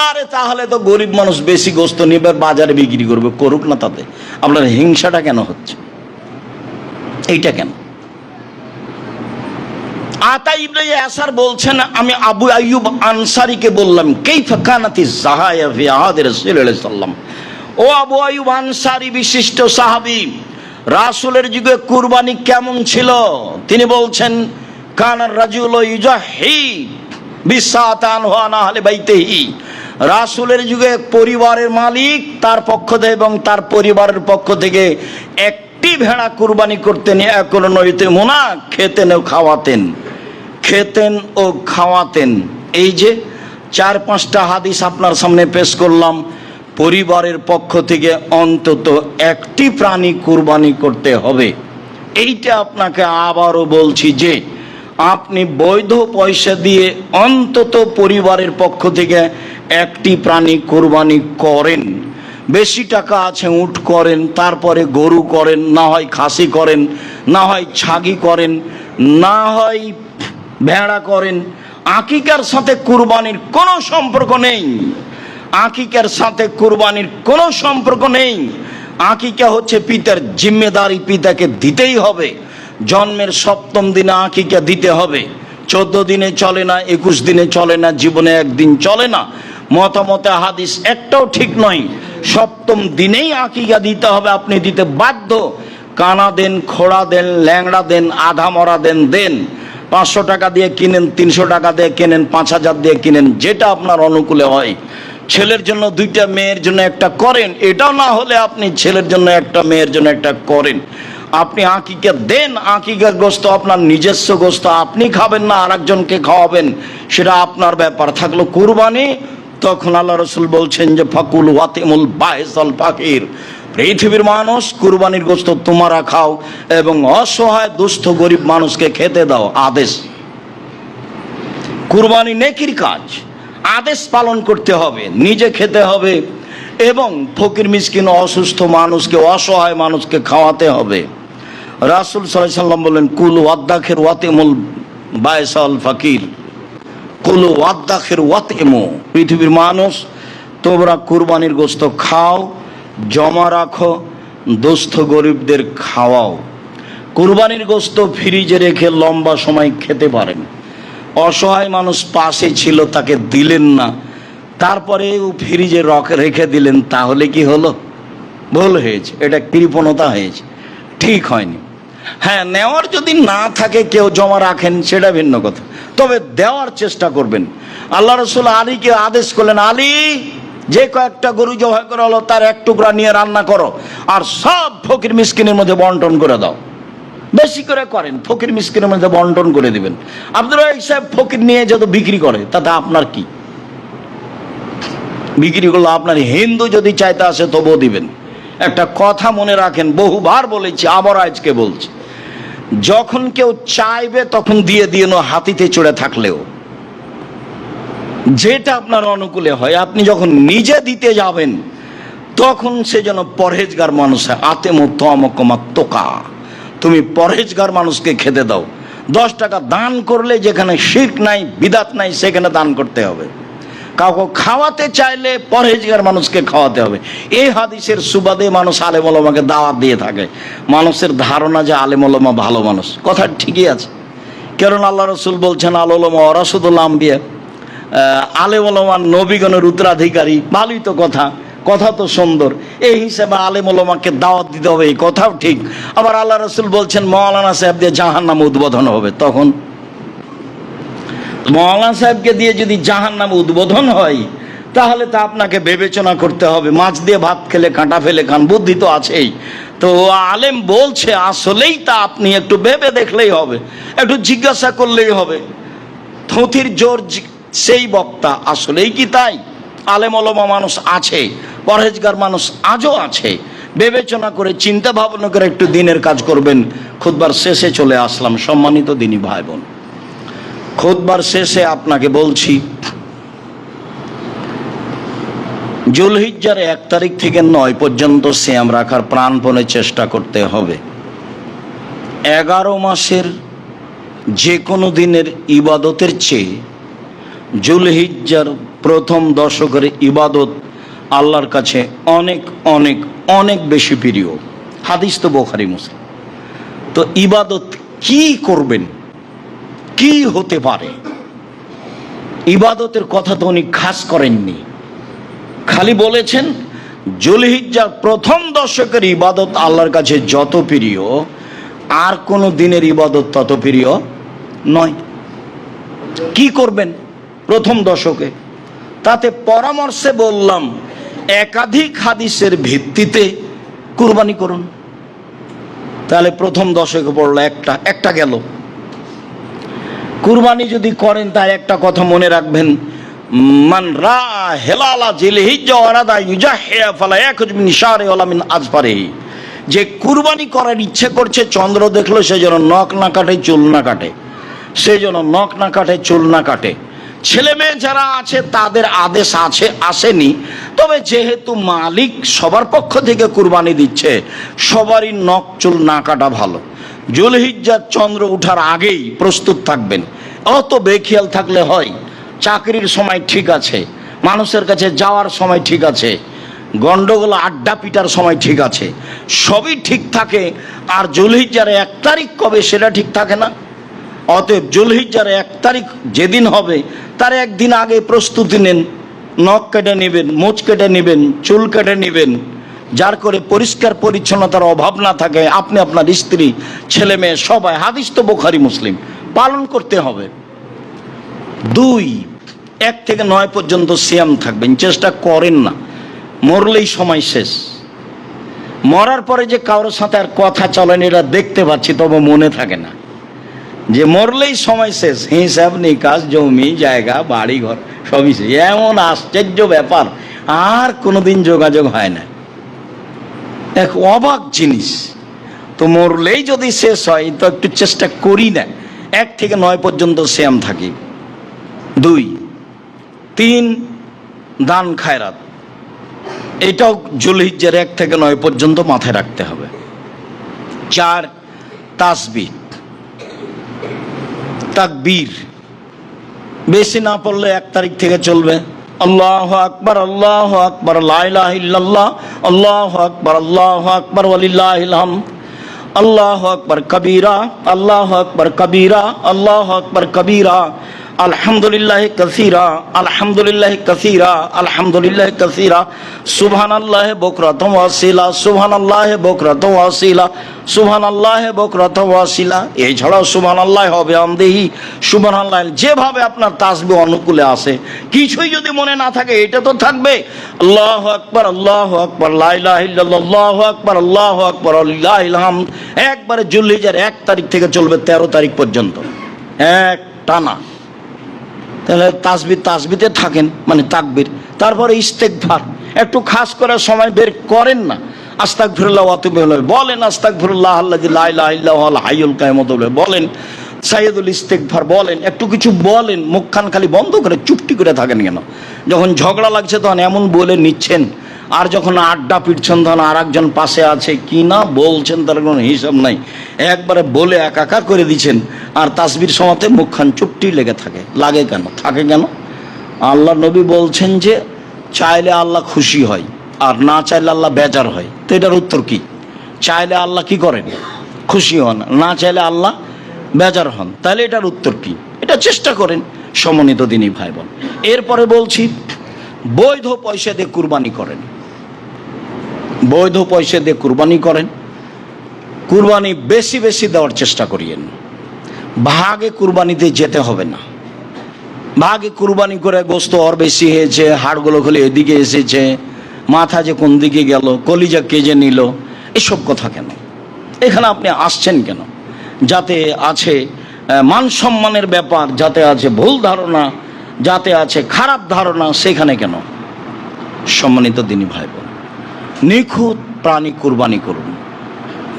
আরে তাহলে তো গরিব মানুষ বেশি গোস্ত নিবে, বাজারে বিক্রি করবে, করুক না, তাতে আপনার হিংসাটা কেন হচ্ছে? এইটা কেন? আতা ইবনে ইয়াসার বলছেন, আমি আবু আইয়ুব আনসারীকে বললাম, কাইফা কানাতিজ যাহায়া ফি আহাদি রাসূলুল্লাহ সাল্লাল্লাহু আলাইহি ওয়াসাল্লাম, ও আবু আইয়ুব আনসারী, বিশিষ্ট সাহাবী, রাসূলের যুগে কুরবানি কেমন ছিল? তিনি বলছেন, কানার রাজুলু ইউজাহি বিসাতান ওয়া আহলি বাইতিহি। রাসূলের যুগে পরিবারের মালিক তার পক্ষ থেকে এবং তার পরিবারের পক্ষ থেকে একটি ভেড়া কুরবানি করতেন, একল নইতে মোনা, খেতেন ও খাওয়াতেন, খেতেন ও খাওয়াতেন। এই যে 4-5টা হাদিস আপনার সামনে পেশ করলাম, পরিবারের পক্ষ থেকে অন্তত একটি প্রাণী কুরবানি করতে হবে। এইটা আপনাকে আবারও বলছি যে আপনি বৈধ পয়সা দিয়ে অন্তত পরিবারের পক্ষ থেকে একটি প্রাণী কুরবানি করেন। বেশি টাকা আছে উট করেন, তারপরে গরু করেন, না হয় খাসি করেন, না হয় ছাগি করেন, না হয় ভেড়া করেন। আকিকার সাথে কুরবানির কোনো সম্পর্ক নেই, আকিকার সাথে কুরবানির কোনো সম্পর্ক নেই। আকিকা হচ্ছে পিতার জিম্মেদারি, পিতাকে দিতেই হবে। জন্মের 7ম দিনে আকিকা দিতে হবে। 14 দিনে চলে না, 21 দিনে চলে না, জীবনে একদিন চলে না। মতামতে হাদিস একটাও ঠিক নয়। 7ম দিনেই আকিকা দিতে হবে, আপনি দিতে বাধ্য। কানা দেন, খোড়া দেন, ল্যাংড়া দেন, আধা মরা দেন, দেন। 500 টাকা দিয়ে কিনেন, 300 টাকা দিয়ে কিনেন, 5000 দিয়ে কিনেন, যেটা আপনার অনুকূলে হয়। ছেলের জন্য 2টা, মেয়ের জন্য একটা করেন। এটাও না হলে আপনি ছেলের জন্য একটা, মেয়ের জন্য একটা করেন। আপনি আকিকা দেন, আকিকার গোশত আপনার নিজস্ব গোশত, আপনি খাবেন না আরেকজনকে খাওয়াবেন, সেটা আপনার ব্যাপার। থাকলো কুরবানি, তখন আল্লাহ রসুল বলছেন যে ফাকুল ওয়াতিমুল বাহিসাল ফাকির, পৃথিবীর মানুষ কুরবানির গোশত তোমরা খাও এবং অসহায় দুস্থ গরিব মানুষকে খেতে দাও। আদেশ, কুরবানি নেকির কাজ, আদেশ পালন করতে হবে, নিজে খেতে হবে এবং ফকির মিসকিন অসুস্থ মানুষকে, অসহায় মানুষকে খাওয়াতে হবে। রাসূল সাল্লাল্লাহু আলাইহি ওয়াসাল্লাম বলেন কুল ওয়াদ্দাখির ওয়াতিমুল বাইসাল ফাকির, কুল ওয়াদ্দাখির ওয়াতিমু, পৃথিবীর মানুষ তোমরা কুরবানির গোশত খাও, জমা রাখো, দুস্থ গরিবদের খাওয়াও। কুরবানির গোশত ফ্রিজে রেখে লম্বা সময় খেতে পারেন। অসহায় মানুষ পাশে ছিল, তাকে দিলেন না, তারপরে ফ্রিজে রেখে দিলেন, তাহলে কি হলো? ভুল হয়েছে, এটা কৃপণতা হয়েছে, ঠিক হয়নি। হ্যাঁ, নেওয়ার যদি না থাকে, কেউ জমা রাখেন, সেটা ভিন্ন কথা, তবে দেওয়ার চেষ্টা করবেন। আল্লাহ রসুল আলীকে আদেশ করলেন, আলী যে কয়েকটা গরু জবাই করা হলো তার 1 টুকরা নিয়ে রান্না করো আর সব ফকির মিসকিনের মধ্যে বন্টন করে দাও। বেশি করে করেন, ফকির মিসকিনের মধ্যে বন্টন করে দিবেন। আব্দুর রাজ্জাক সাহেব ফকির নিয়ে যত বিক্রি করে তাতে আপনার কি? বিক্রি করলো আপনার, হিন্দু যদি চাইতে আসে তবুও দিবেন। একটা কথা মনে রাখেন, বহুবার বলেছি, আবার আজকে বলছি, যখন কেউ চাইবে তখন দিয়ে দিয়েন, হাতিতে চড়ে থাকলেও, যেটা আপনার অনুকূলে হয়। আপনি যখন নিজে দিতে যাবেন তখন সে যেন পরহেজগার মানুষ হয়। আতেমুত্তমকমাত্তকা, তুমি পরহেজগার মানুষকে খেতে দাও। 10 টাকা দান করলে যেখানে শিরক নাই, বিদাত নাই, সেখানে দান করতে হবে। কাউকে খাওয়াতে চাইলে পরহেজগার মানুষকে খাওয়াতে হবে। এই হাদিসের সুবাদে মানুষ আলেম ওলামাকে দাওয়াত দিয়ে থাকে। মানুষের ধারণা যে আলেম ওলামা ভালো মানুষ, কথা ঠিকই আছে, কারণ আল্লাহ রসুল বলছেন আল ওলামা ওয়ারাসাতুল আম্বিয়া, আলেম ওলামা নবীগণের উত্তরাধিকারী। ভালোই তো কথা, কথা তো সুন্দর। এই হিসেবে আলেম ওলামাকে দাওয়াত দিতে হবে, এই কথাও ঠিক। আবার আল্লাহ রসুল বলছেন মৌলানা সাহেব দিয়ে জাহান্নাম উদ্বোধন হবে, তখন মৌলানা সাহেবকে দিয়ে যদি জাহান্নাম উদ্বোধন হয় তাহলে তা আপনাকে বিবেচনা করতে হবে। মাছ দিয়ে ভাত খেলে কাঁটা ফেলে খান, বুদ্ধি তো আছেই। তো আলেম বলছে আসলেই তা আপনি একটু ভেবে দেখলেই হবে, একটু জিজ্ঞাসা করলেই হবে। থুথির জোর সেই বক্তা, আসলেই কি তাই? আলেম ওলামা মানুষ আছে, পরহেজগার মানুষ আজও আছে। বিবেচনা করে চিন্তা ভাবনা করে একটু দিনের কাজ করবেন। খুতবার শেষে চলে আসলাম, সম্মানিত দিনী ভাই বোন। খুতবার শেষে আপনাকে বলছি, জুলহিজ্জার 1 তারিখ থেকে 9 পর্যন্ত সিয়াম রাখার প্রাণপণে চেষ্টা করতে হবে। 11 মাসের যে কোনো দিনের ইবাদতের চেয়ে জুলহিজ্জার প্রথম দশকের ইবাদত আল্লাহর কাছে অনেক অনেক অনেক বেশি প্রিয়। হাদিস তো বুখারী মুসলিম। তো ইবাদত কি করবেন, কি হতে পারে, ইবাদতের কথা তো উনি খাস করেননি, খালি বলেছেন জুলহিজ্জার প্রথম দশকের ইবাদত আল্লাহর কাছে যত প্রিয়, আর কোনো দিনের ইবাদত তত প্রিয় নয়। কি করবেন? প্রথম দশকে। তাতে পরামর্শে বললাম একাধিক হাদিসের ভিত্তিতে কুরবানি করুন। তাহলে প্রথম দশকে পড়লো একটা গেল। কুরবানি যদি করেন তার একটা কথা মনে রাখবেন, মান রা হেলালা জিলহিজ্জা ওয়ারাদা ইউজাহিয়া ফালা ইয়াখুজ মিন শারি ওয়ালা মিন আজফারিহি। যে কুরবানি করার ইচ্ছে করছে, চন্দ্র দেখলো সে যেন নখ না কাটে, চুল না কাটে, সে যেন নখ না কাটে, চুল না কাটে। ছেলে মেয়ে যারা আছে তাদের আদেশ আসেনি, তবে যেহেতু মালিক সবার পক্ষ থেকে কুরবানি দিচ্ছে, সবারই নখ চুল না কাটা ভালো। জুলহিজ্জার চন্দ্র ওঠার আগেই প্রস্তুত থাকবেন। অত বেখেয়াল থাকলে হয়? চাকরির সময় ঠিক আছে, মানুষের কাছে যাওয়ার সময় ঠিক আছে, গন্ডগোল আড্ডা পিটার সময় ঠিক আছে, সবই ঠিক থাকে, আর জুলহিজ্জার 1 তারিখ কবে সেটা ঠিক থাকে না। অতএব জুলহিজ্জার 1 তারিখ যেদিন হবে তার একদিন আগে প্রস্তুতি নেন। নখ কেটে নেবেন, মোচ কেটে নেবেন, চুল কেটে নেবেন, যার করে পরিষ্কার পরিচ্ছন্নতার অভাব না থাকে। আপনি, আপনার স্ত্রী, ছেলে মেয়ে সবাই, হাদিস তো বুখারী মুসলিম, পালন করতে হবে। 2, 1 থেকে 9 পর্যন্ত সিয়াম থাকবেন, চেষ্টা করেন না, মরলেই সময় শেষ। মরার পরে যে কারোর সাথে আর কথা চলেন এটা দেখতে পাচ্ছি, তবে মনে থাকে না যে মরলেই সময় শেষ। হিসাব নিকাশ, জমি জায়গা, বাড়ি ঘর সবই শেষ। এমন আশ্চর্য ব্যাপার, আর কোনোদিন যোগাযোগ হয় না। এক অবাক জিনিস। তো মরলেই যদি শেষ হয় তো একটু চেষ্টা করি না। 1 থেকে 9 পর্যন্ত সিয়াম থাকি। 2, 3 দান খায়রাত, এটাও জুলহিজ্জার 1 থেকে 9 পর্যন্ত মাথায় রাখতে হবে। 4 তাসবিহ, তাকবীর, বেশি না পড়লে 1 তারিখ থেকে চলবে। আল্লাহু আকবার, আল্লাহু আকবার, লা ইলাহা ইল্লাল্লাহ, আল্লাহু আকবার, আল্লাহু আকবার, ওয়ালিল্লাহিল হামদ, আল্লাহু আকবার কবীরা, আল্লাহু আকবার কবীরা, আল্লাহু আকবার কবীরা, আলহামদুলিল্লাহ কাসীরা, আলহামদুলিল্লাহ কাসীরা, আলহামদুলিল্লাহ কাসীরা, সুবহানাল্লাহ বুকরাতাও ওয়া আসীলা, সুবহানাল্লাহ বুকরাতাও ওয়া আসীলা, সুবহানাল্লাহ বুকরাতাও ওয়া আসীলা। এছাড়াও সুবহানাল্লাহ হবে আমদিহি, সুবহানাল্লাহ, যেভাবে আপনার তাসবিহ অনুকূলে আসে। কিছুই যদি মনে না থাকে এটা তো থাকবে, আল্লাহু আকবার, আল্লাহু আকবার, লা ইলাহা ইল্লাল্লাহ, আল্লাহু আকবার, আল্লাহু আকবার, ওয়ালিল্লাহিল হামদ। একবারে জুলহিজ্জার 1 তারিখ থেকে চলবে 13 তারিখ পর্যন্ত, এক টানা। তাহলে তাসবিতে থাকেন, মানে তাকবীর। তারপরে ইস্তেগফার, একটু খাস করে সময় বের করেন না, আস্তাগফিরুল্লাহ ওয়া আতুবু ইলাইহি বলেন, আস্তাগফিরুল্লাহ আল্লাযী লা ইলাহা ইল্লা হুয়াল হাইয়ুল কাইয়ুম বলেন, সাইয়্যিদুল ইস্তেগফার বলেন, একটু কিছু বলেন। মুখখান খালি বন্ধ করে চুপটি করে থাকেন কেন? যখন ঝগড়া লাগছে তখন এমন বলে নিচ্ছেন, আর যখন আড্ডা পিটছেন তখন আর একজন পাশে আছে কি না বলছেন তার কোনো হিসাব নাই, একবারে বলে একাকার করে দিচ্ছেন। আর তাসবির সময়তে মুখখান চুপটি লেগে থাকে। লাগে কেন? থাকে কেন? আল্লাহ নবী বলছেন যে চাইলে আল্লাহ খুশি হয়, আর না চাইলে আল্লাহ বেজার হয়। তো এটার উত্তর কি? চাইলে আল্লাহ কি করেন? খুশি হন, না চাইলে আল্লাহ বেজার হন। তাহলে এটার উত্তর কি? এটা চেষ্টা করেন, সমন্বিত দিনী ভাই বোন। এরপরে বলছি, বৈধ পয়সা দিয়ে কুরবানি করেন। বৈধ পয়সা দিয়ে কুরবানি করেন। কুরবানি বেশি বেশি দেওয়ার চেষ্টা করিয়েন। ভাগে কুরবানিতে যেতে হবে না। ভাগে কুরবানি করে গোস্ত ওর বেশি হয়েছে, হাড়গুলো খুলে এদিকে এসেছে, মাথা যে কোন দিকে গেল, কলিজা কে যে নিল, এসব কথা কেন? এখানে আপনি আসছেন কেন? যাতে আছে মান সম্মানের ব্যাপার, যাতে আছে ভুল ধারণা, যাতে আছে খারাপ ধারণা, সেখানে কেন? সম্মানিত দিনী ভাই বোন, নিখুঁত প্রাণী কুরবানি করুন।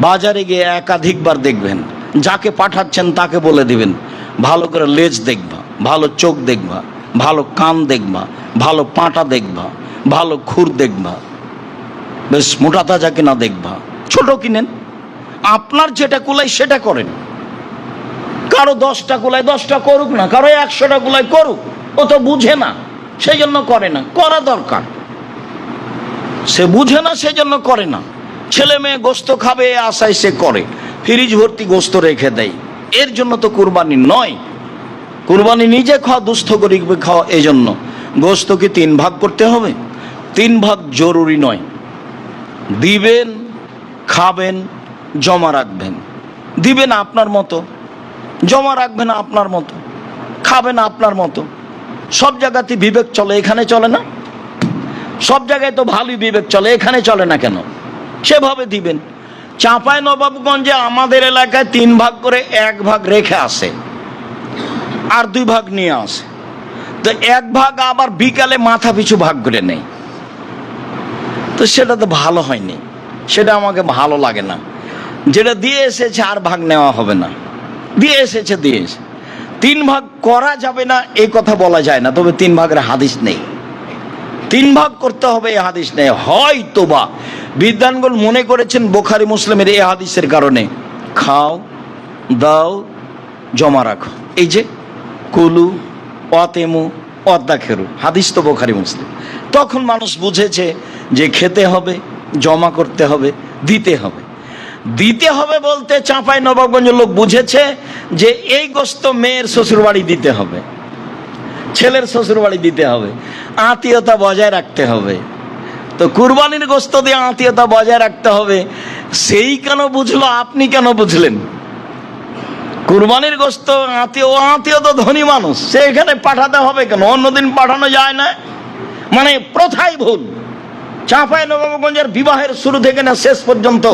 বাজারে গিয়ে একাধিকবার দেখবেন, যাকে পাঠাচ্ছেন তাকে বলে দিবেন ভালো করে লেজ দেখবা, ভালো চোখ দেখবা, ভালো কান দেখবা, ভালো পাঁটা দেখবা, ভালো খুর দেখবা, বেশ মোটা তাজা কিনা দেখবা। ছোট কিনেন, আপনার যেটা কুলাই সেটা করেন। কারো 10টা কুলাই 10টা করুক না, কারো 100টা কুলাই করুক, ও তো বুঝে না সেই জন্য করে না। করা দরকার, সে বুঝে না সেই জন্য করে না। ছেলে মেয়ে গোস্ত খাবে আশায় সে করে, ফ্রিজ ভর্তি গোস্ত রেখে দেয়। এর জন্য তো কুরবানি নয়। কুরবানি নিজে খাওয়া, দুস্থ গরিব খাওয়া। এই জন্য গোস্ত কি 3 ভাগ করতে হবে? 3 ভাগ জরুরি নয়। দিবেন, খাবেন, জমা রাখবেন। দিবেন আপনার মতো, জমা রাখবেন আপনার মতো, খাবেন আপনার মতো। সব জায়গাতে বিবেক চলে, এখানে চলে না? সব জায়গায় তো ভালোই বিবেক চলে, এখানে চলে না কেন? সেভাবে দিবেন। চাঁপাইনবাবগঞ্জে আমাদের এলাকায় 3 ভাগ করে 1 ভাগ রেখে আসে, আর 2 ভাগ নিয়ে আসে। তো 1 ভাগ আবার বিকালে মাথা পিছু ভাগ করে নেই। তো সেটা তো ভালো হয়নি, সেটা আমাকে ভালো লাগে না। যেটা দিয়ে এসেছে আর ভাগ নেওয়া হবে না, দিয়ে এসেছে দিয়ে এসে 3 ভাগ করা যাবে না এই কথা বলা যায় না, তবে 3 ভাগের হাদিস নেই। 3 ভাগ করতে হবে এই হাদিস নেই। হয়তো বা বিদ্বানগণ মনে করেছেন বুখারী মুসলিমের এই হাদিসের কারণে খাও দাও জমা রাখো, এই যে কুলু অতেমু অদ্দাখেরু, হাদিস তো বুখারী মুসলিম। তখন মানুষ বুঝেছে যে খেতে হবে, জমা করতে হবে, দিতে হবে। দিতে হবে বলতে চাঁপাইনবাবগঞ্জের লোক বুঝেছে যে এই গোস্ত মেয়ের শ্বশুর বাড়ি দিতে হবে, ছেলের শ্বশুর বাড়ি দিতে হবে, আত্মীয়তা বজায় রাখতে হবে। তো কুরবানির গোস্ত দিয়ে আত্মীয়তা বজায় রাখতে হবে, সেই কেন বুঝলো, আপনি কেন বুঝলেন? কুরবানির গোস্ত আত্মীয় তো ধনী মানুষ, সে এখানে পাঠাতে হবে কেন? অন্যদিন পাঠানো যায় না, মানে প্রথাই ভুল। চাঁপাইনবাবগঞ্জের বিবাহের শুরু থেকে না শেষ পর্যন্ত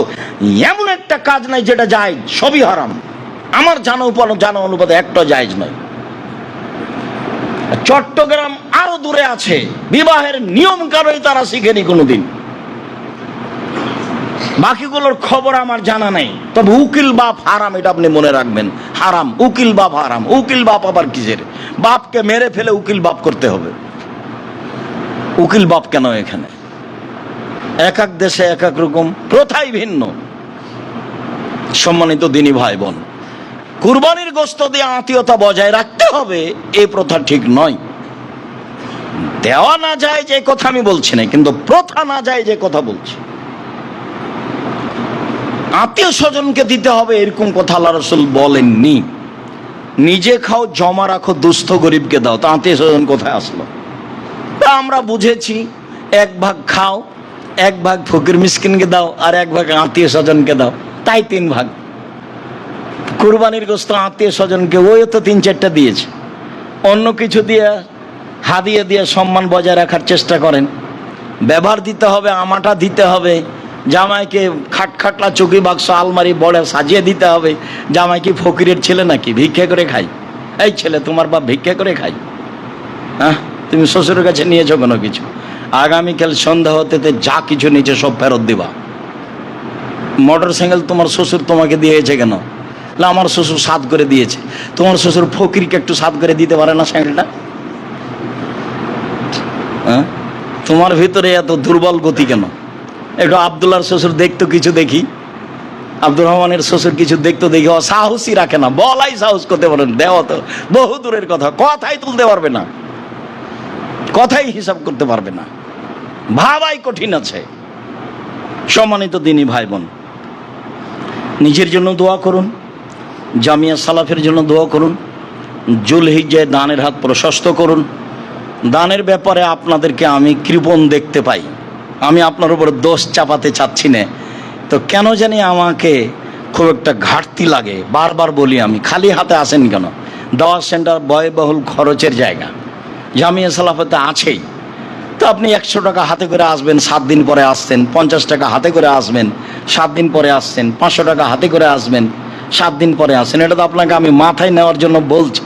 এমন একটা কাজ নাই যেটা জায়েজ, সবই হারাম। আমার জানা অনুপাতে একটা জায়েজ নয়। চট্টগ্রাম আরো দূরে আছে, বিবাহের নিয়ম কানুনই তারা শিখেনি কোনোদিন, বাকিগুলোর খবর আমার জানা নেই। তবে উকিল বাপ হারাম, এটা আপনি মনে রাখবেন, হারাম। উকিল বাপ হারাম। উকিল বাপ আবার কিসের? বাপকে মেরে ফেলে উকিল বাপ করতে হবে। উকিল বাপ কেন এখানে? এক এক দেশে এক এক রকম, প্রথাই ভিন্ন। সম্মানিত দিনী ভাই বোন, কুরবানির গোশত দিয়ে আত্মীয়তা বজায় রাখতে হবে এই প্রথা ঠিক নয়। দেওয়া না যায় যে কথা আমি বলছি না, কিন্তু প্রথা না যায় যে কথা বলছি। আত্মীয় স্বজনকে দিতে হবে এরকম কথা আল্লাহ রাসূল বলেননি। নিজে খাও, জমা রাখো, দুস্থ গরিবকে দাও। তা আত্মীয় স্বজন কোথায় আসলো? তা আমরা বুঝেছি 1 ভাগ খাও, 1 ভাগ ফকির মিসকিনকে দাও, আর 1 ভাগ আত্মীয় স্বজনকে দাও, তাই 3 ভাগ। কুরবানির গোশত আত্মীয় স্বজনকে ওই তো 3-4টা দিয়েছে, অন্য কিছু দিয়ে হাদিয়া দিয়ে সম্মান বজায় রাখার চেষ্টা করেন। ব্যবহার দিতে হবে, আমাটা দিতে হবে, জামাইকে খাটখাটলা চৌকি বাক্স আলমারি বড় সাজিয়ে দিতে হবে। জামাই কি ফকিরের ছেলে নাকি ভিক্ষা করে খাই? এই ছেলে, তোমার বাপ ভিক্ষা করে খাই? হ্যাঁ, তুমি শ্বশুরের কাছে নিয়েছো কোনো কিছু, আগামীকাল সন্ধ্যা হতে যা কিছু নিচে সব ফেরত দিবা। মোটর সাইকেল তোমার শ্বশুর তোমাকে দিয়েছে কেন? না, আমার শ্বশুর সাদ করে দিয়েছে। তোমার শ্বশুর ফকিরকে একটু সাদ করে দিতে পারে না সাইকেলটা? হ্যাঁ, তোমার ভিতরে এত দুর্বল গতি কেন? একটু আব্দুল্লাহর শ্বশুর দেখতো কিছু দেখি, আব্দুর রহমানের শ্বশুর কিছু দেখতো দেখি, ও সাহসই রাখে না, বলাই সাহস করতে পারেন, দেওয়া তো বহু দূরের কথা, কথাই তুলতে পারবে না, কথাই হিসাব করতে পারবে না, ভাবাই কঠিন আছে। সম্মানিত দিনী ভাই বোন, নিজের জন্য দোয়া করুন, জামিয়া সালাফের জন্য দোয়া করুন, জুলহিজ্জায় দানের হাত প্রশস্ত করুন। দানের ব্যাপারে আপনাদেরকে আমি কৃপণ দেখতে পাই, আমি আপনার উপর দোষ চাপাতে চাচ্ছি না, তো কেন জানি আমাকে খুব একটা ঘাটতি লাগে। বারবার বলি আমি, খালি হাতে আসেন কেন? দাওয়াত সেন্টার ব্যয়বহুল খরচের জায়গা, জামিয়া সালাফাতে আছেই। তো আপনি 100 টাকা হাতে করে আসবেন, 7 দিন পরে আসছেন, 50 টাকা হাতে করে আসবেন, 7 দিন পরে আসছেন, 500 টাকা হাতে করে আসবেন, 7 দিন পরে আসছেন। এটা তো আপনাকে আমি মাথায় নেওয়ার জন্য বলছি